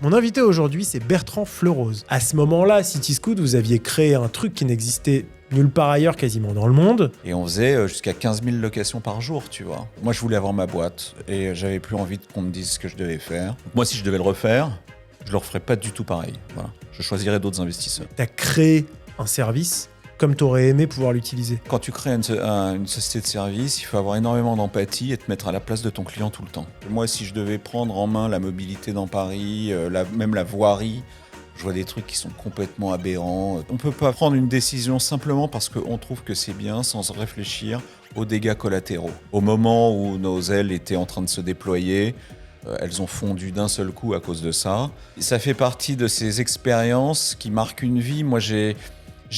Mon invité aujourd'hui, c'est Bertrand Fleurose. À ce moment-là, Cityscoot, vous aviez créé un truc qui n'existait nulle part ailleurs quasiment dans le monde. Et on faisait jusqu'à 15 000 locations par jour, tu vois. Moi, je voulais avoir ma boîte et j'avais plus envie qu'on me dise ce que je devais faire. Moi, si je devais le refaire, je le referais pas du tout pareil. Voilà. Je choisirais d'autres investisseurs. Tu as créé un service comme tu aurais aimé pouvoir l'utiliser. Quand tu crées une société de service, il faut avoir énormément d'empathie et te mettre à la place de ton client tout le temps. Moi, si je devais prendre en main la mobilité dans Paris, même la voirie, je vois des trucs qui sont complètement aberrants. On ne peut pas prendre une décision simplement parce qu'on trouve que c'est bien sans réfléchir aux dégâts collatéraux. Au moment où nos ailes étaient en train de se déployer, elles ont fondu d'un seul coup à cause de ça. Ça fait partie de ces expériences qui marquent une vie. Moi, j'ai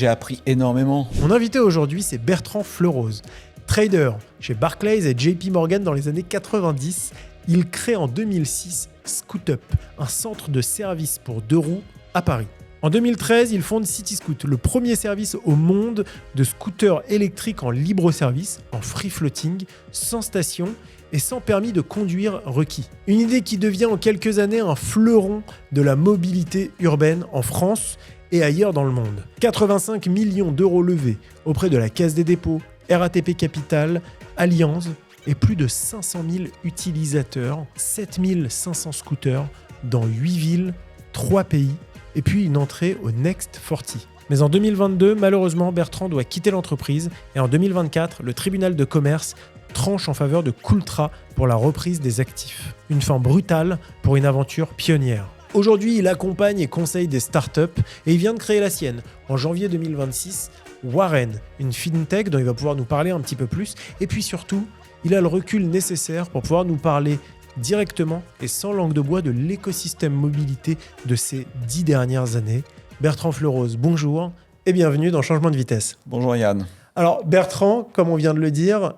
appris énormément. Mon invité aujourd'hui, c'est Bertrand Fleurose. Trader chez Barclays et JP Morgan dans les années 90, il crée en 2006 ScootUp, un centre de service pour deux roues à Paris. En 2013, il fonde Cityscoot, le premier service au monde de scooters électriques en libre service, en free floating, sans station et sans permis de conduire requis. Une idée qui devient en quelques années un fleuron de la mobilité urbaine en France et ailleurs dans le monde. 85 millions d'euros levés auprès de la Caisse des dépôts, RATP Capital, Allianz et plus de 500 000 utilisateurs, 7 500 scooters dans 8 villes, 3 pays et puis une entrée au Next 40. Mais en 2022, malheureusement, Bertrand doit quitter l'entreprise et en 2024, le tribunal de commerce tranche en faveur de Cooltra pour la reprise des actifs. Une fin brutale pour une aventure pionnière. Aujourd'hui, il accompagne et conseille des startups et il vient de créer la sienne. En janvier 2026, Warren, une fintech dont il va pouvoir nous parler un petit peu plus. Et puis surtout, il a le recul nécessaire pour pouvoir nous parler directement et sans langue de bois de l'écosystème mobilité de ces 10 dernières années. Bertrand Fleurose, bonjour et bienvenue dans Changement de vitesse. Bonjour Yann. Alors Bertrand, comme on vient de le dire,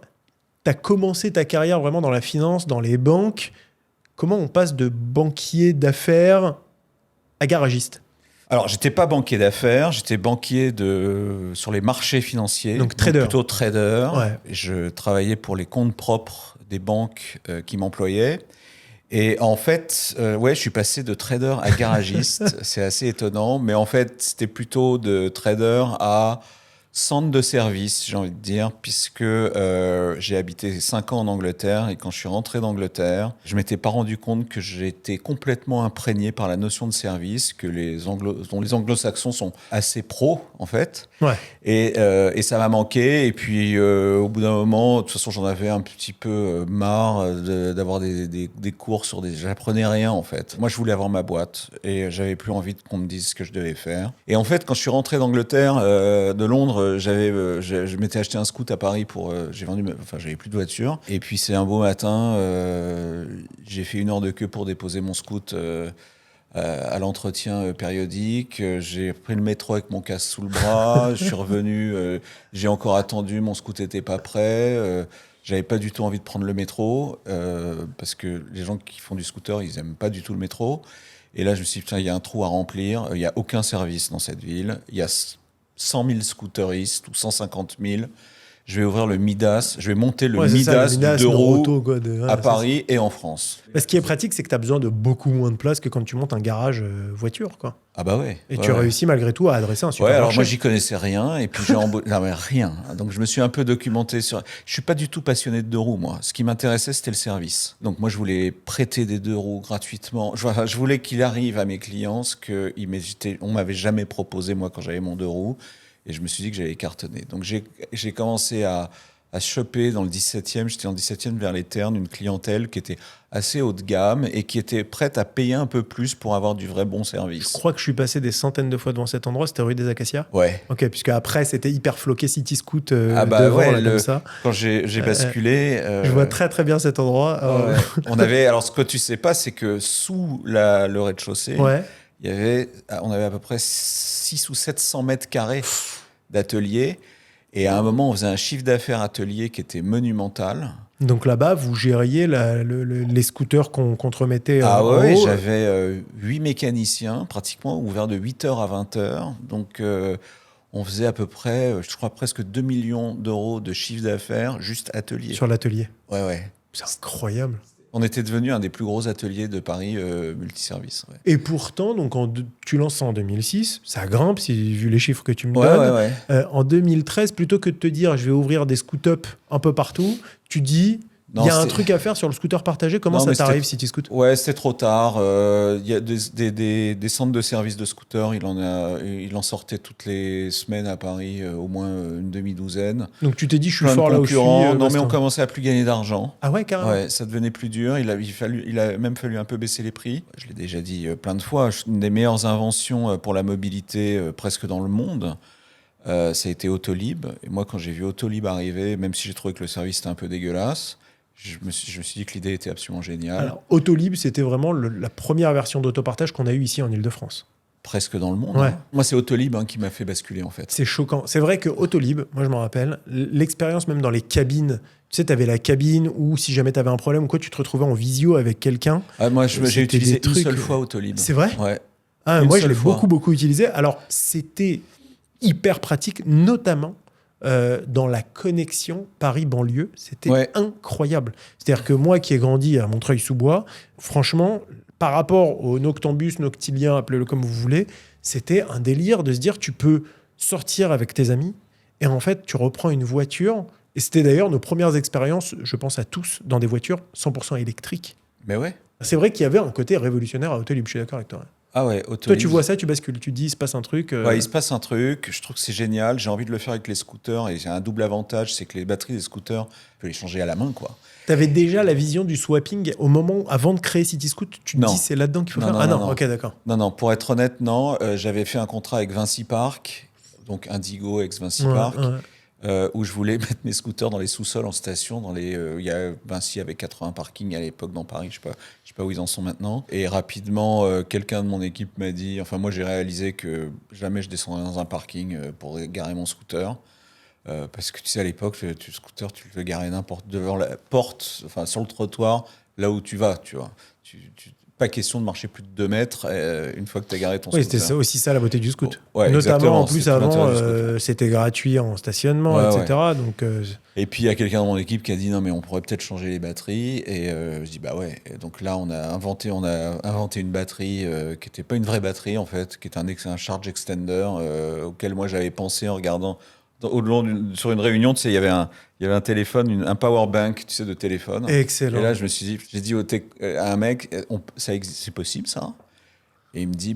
tu as commencé ta carrière vraiment dans la finance, dans les banques. Comment on passe de banquier d'affaires à garagiste ? Alors, j'étais pas banquier d'affaires, j'étais banquier sur les marchés financiers. Donc trader. Plutôt trader. Ouais. Je travaillais pour les comptes propres des banques qui m'employaient. Et en fait, je suis passé de trader à garagiste. C'est assez étonnant. Mais en fait, c'était plutôt de trader à centre de service, j'ai envie de dire, puisque j'ai habité 5 ans en Angleterre et quand je suis rentré d'Angleterre, je ne m'étais pas rendu compte que j'étais complètement imprégné par la notion de service, dont les anglo-saxons sont assez pros, en fait. Ouais. Et ça m'a manqué. Et puis, au bout d'un moment, de toute façon, j'en avais un petit peu marre d'avoir des cours sur des... J'apprenais rien, en fait. Moi, je voulais avoir ma boîte et j'avais plus envie qu'on me dise ce que je devais faire. Et en fait, quand je suis rentré d'Angleterre, de Londres, je m'étais acheté un scoot à Paris pour... j'avais plus de voiture. Et puis, c'est un beau matin, j'ai fait 1 heure de queue pour déposer mon scoot à l'entretien périodique. J'ai pris le métro avec mon casque sous le bras. Je suis revenu, j'ai encore attendu, mon scoot n'était pas prêt. J'avais pas du tout envie de prendre le métro parce que les gens qui font du scooter, ils aiment pas du tout le métro. Et là, je me suis dit, putain, il y a un trou à remplir. Il y a aucun service dans cette ville. Il y a 100 000 scooteristes ou 150 000. Je vais ouvrir le Midas. Je vais monter le Midas du deux roues à Paris et en France. Mais ce qui est pratique, c'est que tu as besoin de beaucoup moins de place que quand tu montes un garage voiture, quoi. Ah bah ouais. Et tu réussis malgré tout à adresser un super marché. Alors moi, j'y connaissais rien. Et puis, non, mais rien. Donc, je me suis un peu documenté sur... Je suis pas du tout passionné de deux roues, moi. Ce qui m'intéressait, c'était le service. Donc, moi, je voulais prêter des deux roues gratuitement. Je voulais qu'il arrive à mes clients ce qu'on m'avait jamais proposé, moi, quand j'avais mon deux roues. Et je me suis dit que j'allais cartonner. Donc, j'ai commencé à choper dans le 17e. J'étais en 17e vers les Ternes, une clientèle qui était assez haut de gamme et qui était prête à payer un peu plus pour avoir du vrai bon service. Je crois que je suis passé des centaines de fois devant cet endroit. C'était rue des Acacias ? Ouais. Ok, puisque après, c'était hyper floqué Cityscoot comme ça. Quand j'ai basculé... je vois très très bien cet endroit. On avait... Alors, ce que tu sais pas, c'est que sous le rez-de-chaussée, on avait à peu près 600 ou 700 mètres carrés d'atelier. Et à un moment, on faisait un chiffre d'affaires atelier qui était monumental. Donc là-bas, vous gériez les scooters qu'on te remettait en haut. J'avais 8 mécaniciens, pratiquement, ouverts de 8h à 20h. Donc, on faisait à peu près, je crois, presque 2 millions d'euros de chiffre d'affaires, juste atelier. Sur l'atelier. Ouais. C'est incroyable. On était devenu un des plus gros ateliers de Paris multiservice. Ouais. Et pourtant, donc tu lances ça en 2006, ça grimpe, vu les chiffres que tu me Ouais, donnes. ouais, ouais. En 2013, plutôt que de te dire je vais ouvrir des scoot-up un peu partout, tu dis il y a un truc à faire sur le scooter partagé. Comment ça t'arrive, CityScoot ? Ouais, c'était trop tard. Il y a des centres de service de scooters. Il en sortait toutes les semaines à Paris, au moins une demi-douzaine. Donc tu t'es dit, je suis Plein fort de là où je suis. Non, mais on commençait à plus gagner d'argent. Ah ouais, carrément. Ouais, ça devenait plus dur. Il a même fallu un peu baisser les prix. Je l'ai déjà dit plein de fois. Une des meilleures inventions pour la mobilité presque dans le monde, ça a été Autolib. Et moi, quand j'ai vu Autolib arriver, même si j'ai trouvé que le service était un peu dégueulasse, je me suis dit que l'idée était absolument géniale. Alors, Autolib, c'était vraiment la première version d'autopartage qu'on a eue ici en Ile-de-France. Presque dans le monde. Ouais. Hein. Moi, c'est Autolib qui m'a fait basculer, en fait. C'est choquant. C'est vrai que Autolib, moi, je m'en rappelle, l'expérience même dans les cabines, tu sais, tu avais la cabine où, si jamais tu avais un problème ou quoi, tu te retrouvais en visio avec quelqu'un. Ah, moi, j'ai utilisé une seule fois Autolib. C'est vrai ? Ouais. Moi, je l'ai beaucoup utilisé. Alors, c'était hyper pratique, notamment dans la connexion Paris-banlieue. C'était incroyable. C'est-à-dire que moi, qui ai grandi à Montreuil-sous-Bois, franchement, par rapport au Noctambus, Noctilien, appelez-le comme vous voulez, c'était un délire de se dire tu peux sortir avec tes amis et en fait, tu reprends une voiture. Et c'était d'ailleurs nos premières expériences, je pense à tous, dans des voitures 100% électriques. Mais ouais. C'est vrai qu'il y avait un côté révolutionnaire à Autolib, je suis d'accord avec toi. Ah ouais, Autolib. Toi, tu vois ça, tu bascules. Tu te dis, il se passe un truc. Ouais, il se passe un truc. Je trouve que c'est génial. J'ai envie de le faire avec les scooters. Et j'ai un double avantage, c'est que les batteries des scooters, je peux les changer à la main, quoi. Tu avais déjà la vision du swapping au moment, avant de créer CityScoot. Tu te dis, c'est là-dedans qu'il faut faire. Non, ok, d'accord. Non, pour être honnête, non. J'avais fait un contrat avec Vinci Park, donc Indigo ex-Vinci Park. Où je voulais mettre mes scooters dans les sous-sols en station. Vinci avait 80 parkings à l'époque dans Paris, je sais pas où ils en sont maintenant. Et rapidement, quelqu'un de mon équipe m'a dit, enfin moi j'ai réalisé que jamais je descendrais dans un parking pour garer mon scooter. Parce que tu sais, à l'époque, le scooter, tu le garais n'importe devant la porte, enfin sur le trottoir, là où tu vas, tu vois. Pas question de marcher plus de 2 mètres une fois que tu as garé ton scooter. Oui, c'était aussi ça la beauté du scoot. Ouais, notamment, en plus, avant, c'était gratuit en stationnement, etc. Ouais. Donc, Et puis, il y a quelqu'un dans mon équipe qui a dit non, mais on pourrait peut-être changer les batteries. Et je dis bah ouais. Et donc là, on a inventé une batterie qui n'était pas une vraie batterie, en fait, qui était un charge extender auquel moi j'avais pensé en regardant. Sur une réunion, tu sais, il y avait un téléphone, un power bank, tu sais, de téléphone. Excellent. Et là, j'ai dit à un mec, c'est possible ça ? Et il me dit,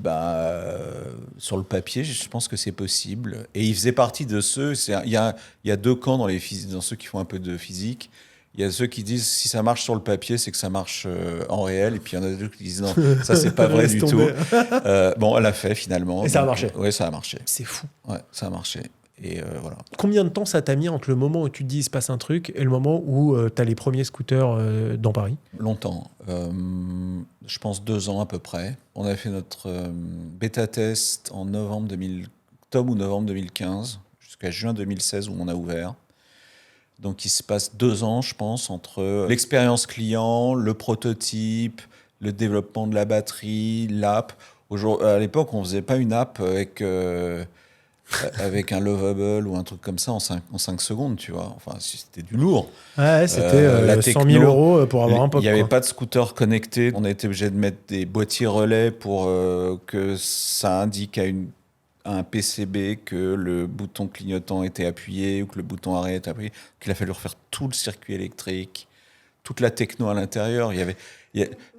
sur le papier, je pense que c'est possible. Et il faisait partie de ceux, il y a 2 camps dans ceux qui font un peu de physique. Il y a ceux qui disent, si ça marche sur le papier, c'est que ça marche en réel. Et puis il y en a d'autres qui disent, non, ça c'est pas vrai du tout. Bon, elle l'a fait finalement. Et ça a marché. Oui, ça a marché. C'est fou. Ouais, ça a marché. Et voilà. Combien de temps ça t'a mis entre le moment où tu te dis il se passe un truc et le moment où tu as les premiers scooters dans Paris ? Longtemps. Je pense 2 ans à peu près. On a fait notre bêta-test en octobre ou novembre 2015, jusqu'à juin 2016 où on a ouvert. Donc il se passe 2 ans, je pense, entre l'expérience client, le prototype, le développement de la batterie, l'app. À l'époque, on ne faisait pas une app avec un lovable ou un truc comme ça en 5 secondes, tu vois. Enfin, c'était du lourd. Ouais, c'était 100 000 euros pour avoir un pop. Il n'y avait pas de scooter connecté. On a été obligé de mettre des boîtiers relais pour que ça indique à un PCB que le bouton clignotant était appuyé ou que le bouton arrêt était appuyé. Il a fallu refaire tout le circuit électrique, toute la techno à l'intérieur.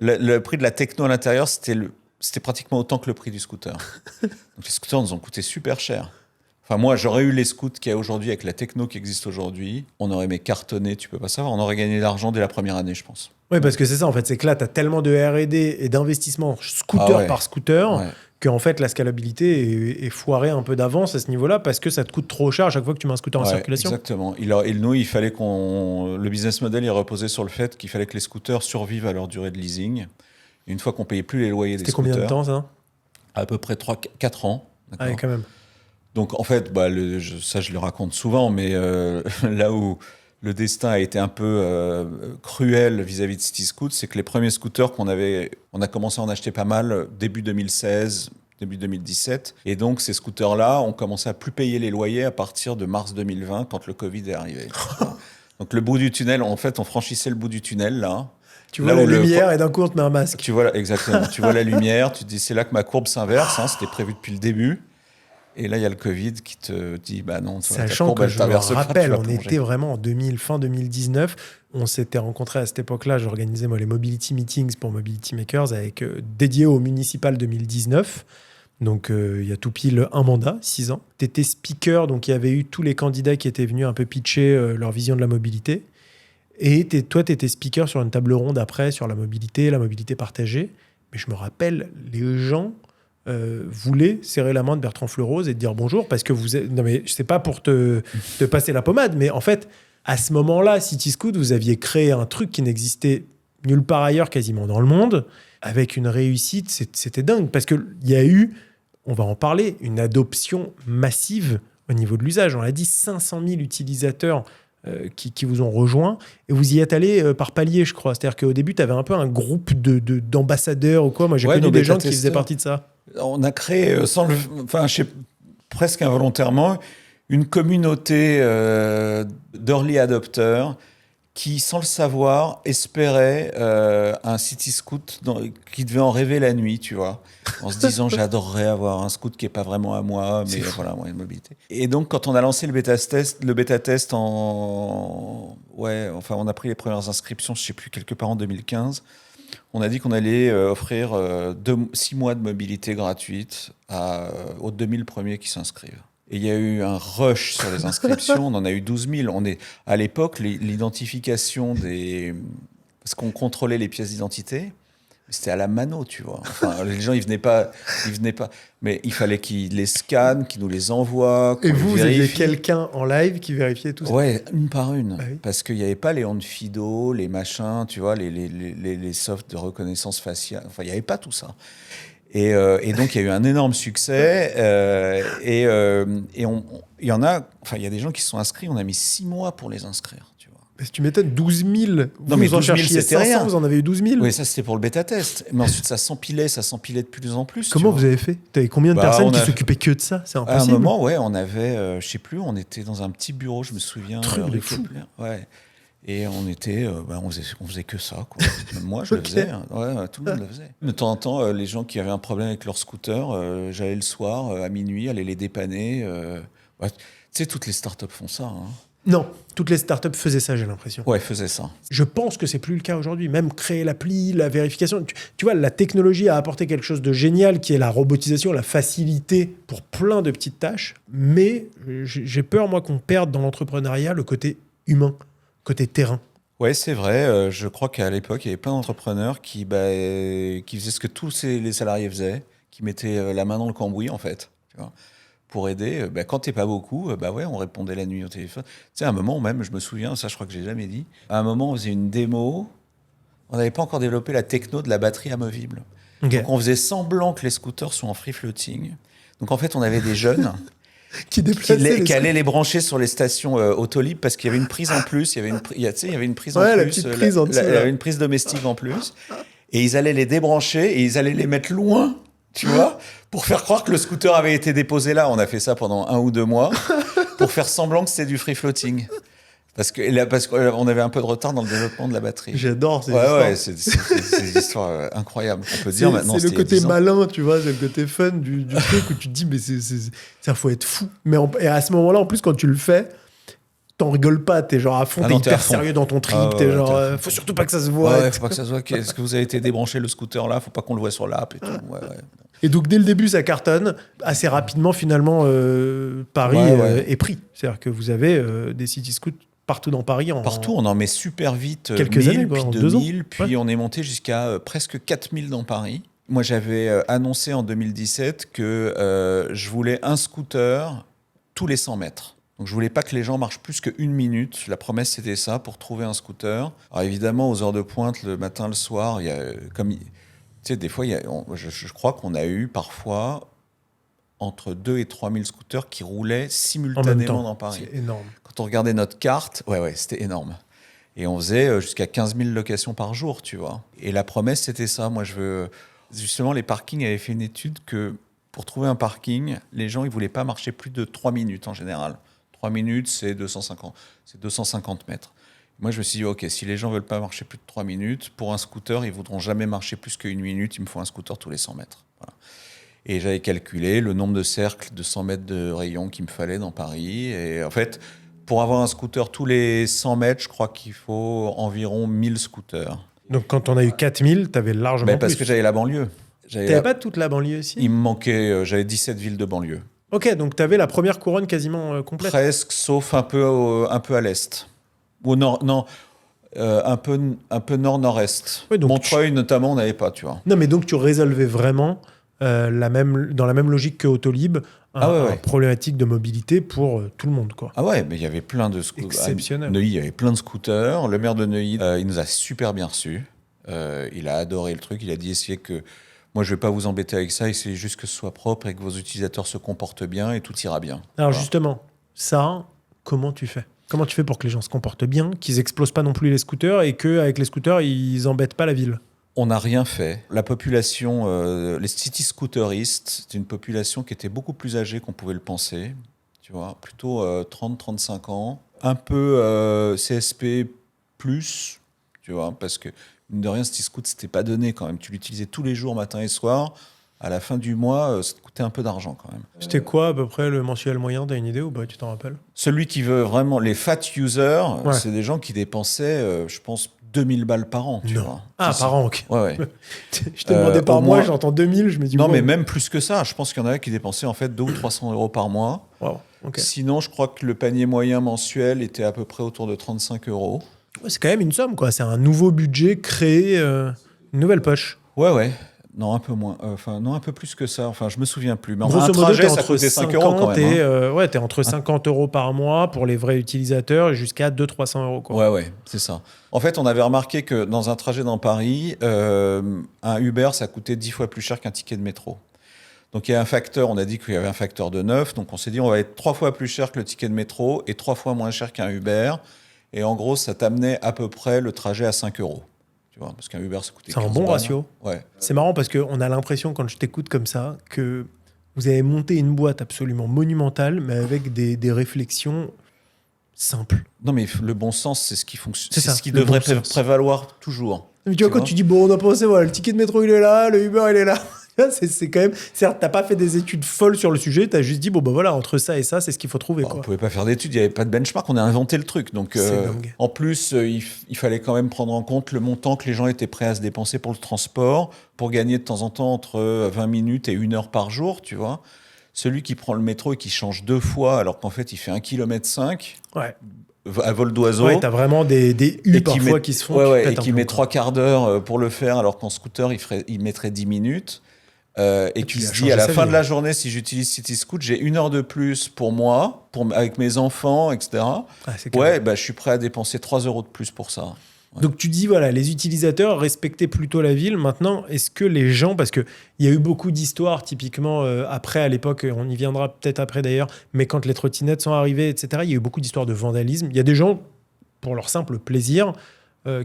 Le prix de la techno à l'intérieur, c'était pratiquement autant que le prix du scooter. Donc les scooters nous ont coûté super cher. Enfin, moi, j'aurais eu les scouts qu'il y a aujourd'hui avec la techno qui existe aujourd'hui. On aurait cartonné, tu peux pas savoir. On aurait gagné de l'argent dès la première année, je pense. Oui, parce que c'est ça, en fait. C'est que là, tu as tellement de R&D et d'investissement scooter par scooter qu'en fait, la scalabilité est foirée un peu d'avance à ce niveau-là parce que ça te coûte trop cher à chaque fois que tu mets un scooter en circulation. Exactement. Il fallait le business model, il reposait sur le fait qu'il fallait que les scooters survivent à leur durée de leasing. Une fois qu'on payait plus les loyers des scooters. C'était combien de temps, ça ? À peu près 4 ans. Ah oui, quand même. Donc, en fait, ça, je le raconte souvent, mais là où le destin a été un peu cruel vis-à-vis de CityScoot, c'est que les premiers scooters on a commencé à en acheter pas mal début 2016, début 2017. Et donc, ces scooters-là, on commençait à plus payer les loyers à partir de mars 2020, quand le Covid est arrivé. Donc, le bout du tunnel, en fait, on franchissait le bout du tunnel, là. Tu vois la lumière et d'un coup, on te met un masque. Tu vois, exactement. Tu vois la lumière, tu te dis, c'est là que ma courbe s'inverse. C'était prévu depuis le début. Et là, il y a le Covid qui te dit, bah non, ta Sachant courbe, que elle je me t'inverse pas, rappelle, tu vas on plonger. était vraiment fin 2019. On s'était rencontrés à cette époque-là. J'organisais moi les Mobility Meetings pour Mobility Makers avec dédié au municipal 2019. Donc, il y a tout pile un mandat, 6 ans. Tu étais speaker, donc il y avait eu tous les candidats qui étaient venus un peu pitcher leur vision de la mobilité. Et toi, tu étais speaker sur une table ronde après, sur la mobilité partagée. Mais je me rappelle, les gens voulaient serrer la main de Bertrand Fleurose et te dire bonjour, parce que vous êtes... Non, mais je sais pas pour te passer la pommade, mais en fait, à ce moment-là, City Scoot, vous aviez créé un truc qui n'existait nulle part ailleurs quasiment dans le monde, avec une réussite, c'était dingue, parce qu'il y a eu, on va en parler, une adoption massive au niveau de l'usage. On l'a dit, 500 000 utilisateurs qui vous ont rejoint, et vous y êtes allé par palier, je crois. C'est-à-dire qu'au début, tu avais un peu un groupe d'ambassadeurs ou quoi. Moi, j'ai connu des gens qui faisaient partie de ça. On a créé, presque involontairement, une communauté d'early adopters qui, sans le savoir, espérait un City Scoot qui devait en rêver la nuit, tu vois, en se disant j'adorerais avoir un scoot qui est pas vraiment à moi, mais voilà, une mobilité. Et donc quand on a lancé le bêta test on a pris les premières inscriptions, je sais plus, quelque part en 2015. On a dit qu'on allait offrir 6 mois de mobilité gratuite aux 2000 premiers qui s'inscrivent. Et il y a eu un rush sur les inscriptions, on en a eu 12 000. À l'époque, l'identification parce qu'on contrôlait les pièces d'identité, c'était à la mano, tu vois. Enfin, les gens, ils venaient pas. Mais il fallait qu'ils les scannent, qu'ils nous les envoient. Et vous aviez quelqu'un en live qui vérifiait tout ça? Ouais, une par une. Ah oui. Parce qu'il n'y avait pas les Onfido, les machins, tu vois, les softs de reconnaissance faciale. Enfin, il n'y avait pas tout ça. Et donc, il y a eu un énorme succès. Il y a des gens qui se sont inscrits. On a mis 6 mois pour les inscrire, tu vois. Parce que tu m'étonnes, 12 000. Non, mais 12 000, en cherchiez c'était 500, rien. Vous en avez eu 12 000. Oui, ça, c'était pour le bêta-test. Mais ensuite, ça s'empilait de plus en plus. Comment vous avez fait? Tu avais combien de personnes qui s'occupaient que de ça? C'est impossible. À un moment, ouais, on avait, je sais plus, on était dans un petit bureau, je me souviens. Truc de fou. Ouais. Et on était, on faisait que ça, quoi. Même moi, je le faisais. Hein. Ouais, tout le monde le faisait. De temps en temps, les gens qui avaient un problème avec leur scooter, j'allais le soir, à minuit, aller les dépanner. Tu sais, toutes les startups font ça. Hein. Non, toutes les startups faisaient ça, j'ai l'impression. Ouais, faisaient ça. Je pense que c'est plus le cas aujourd'hui. Même créer l'appli, la vérification. Tu vois, la technologie a apporté quelque chose de génial qui est la robotisation, la facilité pour plein de petites tâches. Mais j'ai peur, moi, qu'on perde dans l'entrepreneuriat le côté humain, côté terrain. Ouais, c'est vrai. Je crois qu'à l'époque, il y avait plein d'entrepreneurs qui faisaient ce que tous les salariés faisaient, qui mettaient la main dans le cambouis, en fait. Tu vois, pour aider. Quand t'es pas beaucoup, on répondait la nuit au téléphone. Tu sais, à un moment même, je me souviens, ça je crois que j'ai jamais dit, à un moment on faisait une démo, on n'avait pas encore développé la techno de la batterie amovible. Okay. Donc on faisait semblant que les scooters sont en free floating. Donc en fait on avait des jeunes qui allaient les brancher sur les stations Autolib parce qu'il y avait une prise en plus, il y avait une prise en plus, il y avait une prise domestique en plus, et ils allaient les débrancher et ils allaient les mettre loin. Tu vois, pour faire croire que le scooter avait été déposé là. On a fait ça pendant 1 ou 2 mois pour faire semblant que c'était du free floating. Parce qu'on avait un peu de retard dans le développement de la batterie. J'adore ces histoires. Ouais, c'est des histoires incroyables. On peut dire maintenant. C'est le côté malin, tu vois, c'est le côté fun du truc où tu te dis, mais ça faut être fou. Et à ce moment-là, en plus, quand tu le fais, t'en rigoles pas, t'es genre à fond, t'es hyper sérieux dans ton trip, t'es genre, faut surtout pas que ça se voit. Ouais, faut pas que ça se voit. Est-ce que vous avez été débranché le scooter là? Faut pas qu'on le voit sur l'app et tout. Ouais. Et donc, dès le début, ça cartonne. Assez rapidement, finalement, Paris est pris. C'est-à-dire que vous avez des City Scoot partout dans Paris. Partout, on en met super vite. Quelques années, puis 2000, puis on est monté jusqu'à presque 4000 dans Paris. Moi, j'avais annoncé en 2017 que je voulais un scooter tous les 100 mètres. Donc, je voulais pas que les gens marchent plus qu'1 minute. La promesse, c'était ça, pour trouver un scooter. Alors, évidemment, aux heures de pointe, le matin, le soir, il y a tu sais, des fois, je crois qu'on a eu parfois entre 2 et 3 000 scooters qui roulaient simultanément dans Paris. C'est énorme. Quand on regardait notre carte, c'était énorme. Et on faisait jusqu'à 15 000 locations par jour, tu vois. Et la promesse, c'était ça. Moi, justement, les parkings avaient fait une étude que pour trouver un parking, les gens, ils ne voulaient pas marcher plus de 3 minutes en général. 3 minutes, c'est 250 mètres. Moi, je me suis dit, OK, si les gens veulent pas marcher plus de 3 minutes, pour un scooter, ils voudront jamais marcher plus qu'1 minute. Il me faut un scooter tous les 100 mètres. Voilà. Et j'avais calculé le nombre de cercles de 100 mètres de rayon qu'il me fallait dans Paris. Et en fait, pour avoir un scooter tous les 100 mètres, je crois qu'il faut environ 1000 scooters. Donc quand on a eu 4000, t'avais largement Parce plus. que j'avais la banlieue. T'avais pas toute la banlieue aussi? Il me manquait, j'avais 17 villes de banlieue. Ok, donc t'avais la première couronne quasiment complète. Presque, sauf un peu à l'est. Ou nord, non, un peu nord-nord-est. Ouais, donc Montreuil, notamment, on n'avait pas, tu vois. Non, mais donc tu résolvais vraiment dans la même logique que Autolib, une problématique de mobilité pour tout le monde, quoi. Ah ouais, mais il y avait plein de scooters. Exceptionnel. À Neuilly, il y avait plein de scooters. Le maire de Neuilly, il nous a super bien reçus. Il a adoré le truc. Il a dit, essayez que... Moi, je ne vais pas vous embêter avec ça. Essayez juste que ce soit propre et que vos utilisateurs se comportent bien et tout ira bien. Alors voilà. Justement, ça, comment tu fais? Comment tu fais pour que les gens se comportent bien, qu'ils explosent pas non plus les scooters et qu'avec les scooters, ils embêtent pas la ville? On n'a rien fait. La population, les city scooteristes, c'est une population qui était beaucoup plus âgée qu'on pouvait le penser. Tu vois, plutôt 30-35 ans. Un peu CSP+, tu vois, parce que, mine de rien, City Scoot, c'était pas donné quand même. Tu l'utilisais tous les jours, matin et soir. À la fin du mois, ça te coûtait un peu d'argent quand même. C'était quoi à peu près le mensuel moyen? T'as une idée ou pas? Tu t'en rappelles? Celui qui veut vraiment... Les fat users, c'est des gens qui dépensaient, je pense, 2000 balles par an, tu vois. Par an, ok. Ouais. Je te demandais par mois, j'entends 2000, je me dis... Non, mais même plus que ça. Je pense qu'il y en a qui dépensaient en fait 200 ou 300 euros par mois. Wow, okay. Sinon, je crois que le panier moyen mensuel était à peu près autour de 35 euros. Ouais, c'est quand même une somme, quoi. C'est un nouveau budget créé, une nouvelle poche. Ouais. Non, un peu moins. Non, un peu plus que ça. Enfin, je me souviens plus. Mais grosso un modo, trajet, ça coûtait 5 euros quand même. T'es entre 50 euros par mois pour les vrais utilisateurs et jusqu'à 200-300 euros, quoi. Ouais, c'est ça. En fait, on avait remarqué que dans un trajet dans Paris, un Uber, ça coûtait 10 fois plus cher qu'un ticket de métro. Donc, il y a un facteur, on a dit qu'il y avait un facteur de 9. Donc, on s'est dit, on va être 3 fois plus cher que le ticket de métro et 3 fois moins cher qu'un Uber. Et en gros, ça t'amenait à peu près le trajet à 5 euros. Tu vois, parce qu'un Uber, ça coûtait 15 C'est un bon balles. ratio. Ouais. C'est marrant parce qu'on a l'impression, quand je t'écoute comme ça, que vous avez monté une boîte absolument monumentale, mais avec des réflexions simples. Non, mais le bon sens, c'est ce qui fonctionne. C'est ça, ce qui devrait prévaloir toujours. Mais tu vois, quand tu dis, bon, on a pensé, voilà, le ticket de métro, il est là, le Uber, il est là. C'est quand même... Certes, t'as pas fait des études folles sur le sujet, t'as juste dit, bon, ben voilà, entre ça et ça, c'est ce qu'il faut trouver. On pouvait pas faire d'études, il n'y avait pas de benchmark, on a inventé le truc. Donc, en plus, il fallait quand même prendre en compte le montant que les gens étaient prêts à se dépenser pour le transport, pour gagner de temps en temps entre 20 minutes et 1 heure par jour, tu vois. Celui qui prend le métro et qui change 2 fois, alors qu'en fait, il fait 1,5 km. Ouais. À vol d'oiseau. Ouais, t'as vraiment des U parfois qui se font. Et qui met 3 quarts d'heure pour le faire, alors qu'en scooter, il mettrait 10 minutes. Et qui se dit à la fin de la journée, si j'utilise City Scoot, j'ai 1 heure de plus pour moi, avec mes enfants, etc. Je suis prêt à dépenser 3 euros de plus pour ça. Ouais. Donc tu dis, voilà, les utilisateurs respectaient plutôt la ville. Maintenant, est-ce que les gens, parce qu'il y a eu beaucoup d'histoires, typiquement après, à l'époque, on y viendra peut-être après d'ailleurs, mais quand les trottinettes sont arrivées, etc., il y a eu beaucoup d'histoires de vandalisme. Il y a des gens, pour leur simple plaisir,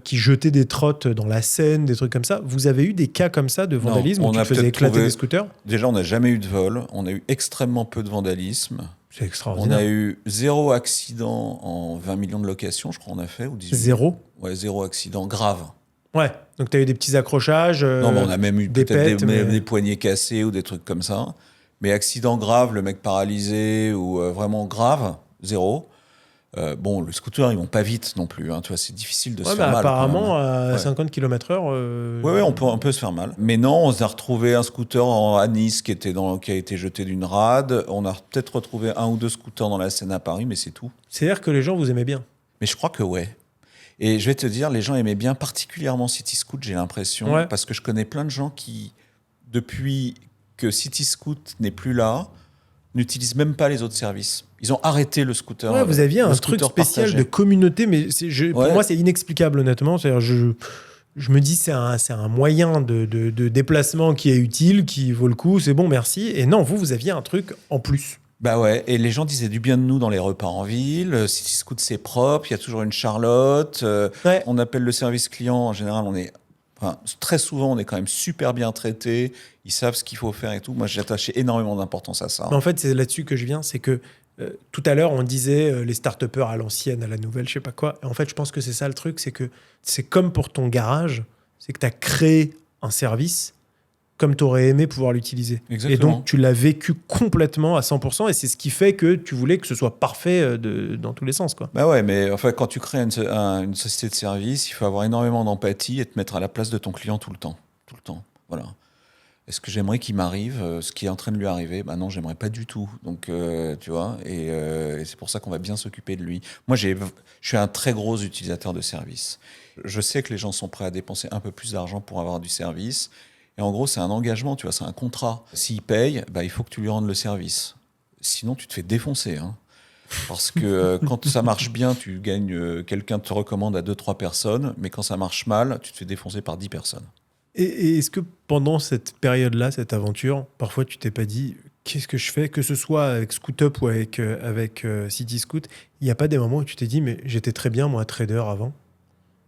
qui jetaient des trottes dans la Seine, des trucs comme ça. Vous avez eu des cas comme ça de vandalisme où tu faisais éclater des scooters? Déjà, on n'a jamais eu de vol. On a eu extrêmement peu de vandalisme. C'est extraordinaire. On a eu 0 accident en 20 millions de locations, je crois on a fait. Ou 18. 0? Ouais, 0 accident grave. Ouais, donc tu as eu des petits accrochages. Non, mais on a même eu peut-être des poignets cassés ou des trucs comme ça. Mais accident grave, le mec paralysé ou vraiment grave, 0. Le scooter, ils vont pas vite non plus. Hein, tu vois, c'est difficile de se faire mal. Apparemment, à 50 km/h. Oui, on peut se faire mal. Mais non, on a retrouvé un scooter à Nice qui a été jeté d'une rade. On a peut-être retrouvé 1 ou 2 scooters dans la Seine à Paris, mais c'est tout. C'est-à-dire que les gens vous aimaient bien? Mais je crois que ouais. Et je vais te dire, les gens aimaient bien particulièrement City Scoot, j'ai l'impression. Ouais. Parce que je connais plein de gens qui, depuis que City Scoot n'est plus là, n'utilisent même pas les autres services. Ils ont arrêté le scooter. Ouais, vous aviez un truc spécial partagé. De communauté, mais pour moi, c'est inexplicable, honnêtement. C'est-à-dire, je me dis, c'est un moyen de déplacement qui est utile, qui vaut le coup, c'est bon, merci. Et non, vous aviez un truc en plus. Bah ouais, et les gens disaient du bien de nous dans les repas en ville. City Scoot, c'est propre, il y a toujours une Charlotte. On appelle le service client, en général, très souvent, on est quand même super bien traité. Ils savent ce qu'il faut faire et tout. Moi, j'ai attaché énormément d'importance à ça. Mais en fait, c'est là-dessus que je viens, c'est que Tout à l'heure, on disait les start-upers à l'ancienne, à la nouvelle, je sais pas quoi. Et en fait, je pense que c'est ça le truc, c'est que c'est comme pour ton garage, c'est que tu as créé un service comme tu aurais aimé pouvoir l'utiliser. Exactement. Et donc, tu l'as vécu complètement à 100%, et c'est ce qui fait que tu voulais que ce soit parfait dans tous les sens, quoi. Bah ouais, mais enfin, quand tu crées une société de service, il faut avoir énormément d'empathie et te mettre à la place de ton client tout le temps. Tout le temps. Voilà. Est-ce que j'aimerais qu'il m'arrive ce qui est en train de lui arriver? Bah non, j'aimerais pas du tout. Donc, tu vois, et c'est pour ça qu'on va bien s'occuper de lui. Moi, je suis un très gros utilisateur de services. Je sais que les gens sont prêts à dépenser un peu plus d'argent pour avoir du service. Et en gros, c'est un engagement, tu vois, c'est un contrat. S'il paye, bah, il faut que tu lui rendes le service. Sinon, tu te fais défoncer, hein. Parce que quand ça marche bien, tu gagnes, quelqu'un te recommande à 2-3 personnes, mais quand ça marche mal, tu te fais défoncer par 10 personnes. Et est-ce que pendant cette période-là, cette aventure, parfois tu t'es pas dit qu'est-ce que je fais, que ce soit avec ScootUp ou avec CityScoot, il n'y a pas des moments où tu t'es dit mais j'étais très bien moi trader avant?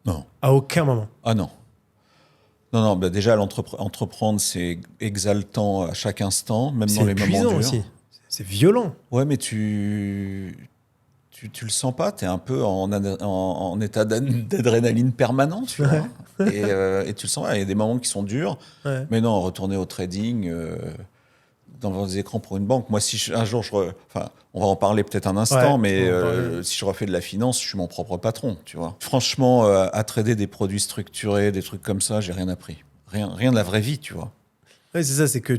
Non. À aucun moment. Ah non. Non, non, bah déjà, entreprendre, c'est exaltant à chaque instant, même dans les moments épuisant durs. aussi. C'est violent. Ouais, mais tu le sens pas, tu es un peu en état d'adrénaline permanent, tu vois. Et tu le sens pas, il y a des moments qui sont durs, Ouais. mais non, retourner au trading, devant des écrans pour une banque. Moi, si un jour, enfin, on va en parler peut-être un instant, Ouais, mais on va en parler. si je refais de la finance, je suis mon propre patron, tu vois. Franchement, à trader des produits structurés, des trucs comme ça, j'ai rien appris. Rien de la vraie vie, tu vois. Ouais, c'est ça, c'est que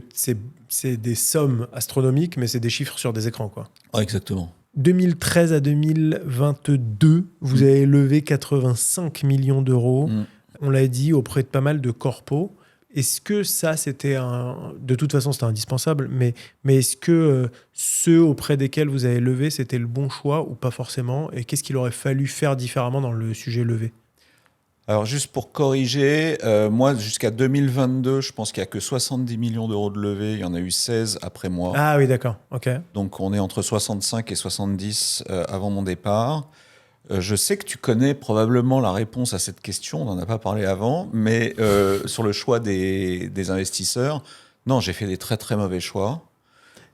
c'est des sommes astronomiques, mais c'est des chiffres sur des écrans, quoi. Ouais, exactement. 2013 à 2022, vous avez levé 85 millions d'euros. Mm. On l'a dit, auprès de pas mal de corpos. Est-ce que ça, c'était de toute façon, c'était indispensable, mais est-ce que ceux auprès desquels vous avez levé, c'était le bon choix ou pas forcément? Et qu'est-ce qu'il aurait fallu faire différemment dans le sujet levé? Alors, juste pour corriger, moi, jusqu'à 2022, je pense qu'il n'y a que 70 millions d'euros de levée. Il y en a eu 16 après moi. Ah oui, d'accord. Ok. Donc, on est entre 65 et 70 avant mon départ. Je sais que tu connais probablement la réponse à cette question, on n'en a pas parlé avant, mais sur le choix des investisseurs, non, j'ai fait des très très mauvais choix.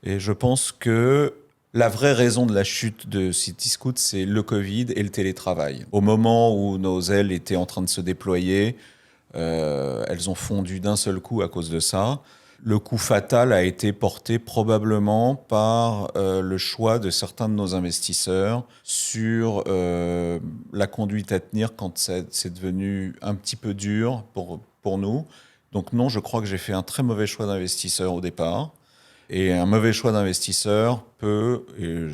Et je pense que la vraie raison de la chute de CityScoot, c'est le Covid et le télétravail. Au moment où nos ailes étaient en train de se déployer, elles ont fondu d'un seul coup à cause de ça. Le coup fatal a été porté probablement par le choix de certains de nos investisseurs sur la conduite à tenir quand c'est devenu un petit peu dur pour nous. Donc non, je crois que j'ai fait un très mauvais choix d'investisseur au départ. Et un mauvais choix d'investisseur peut, et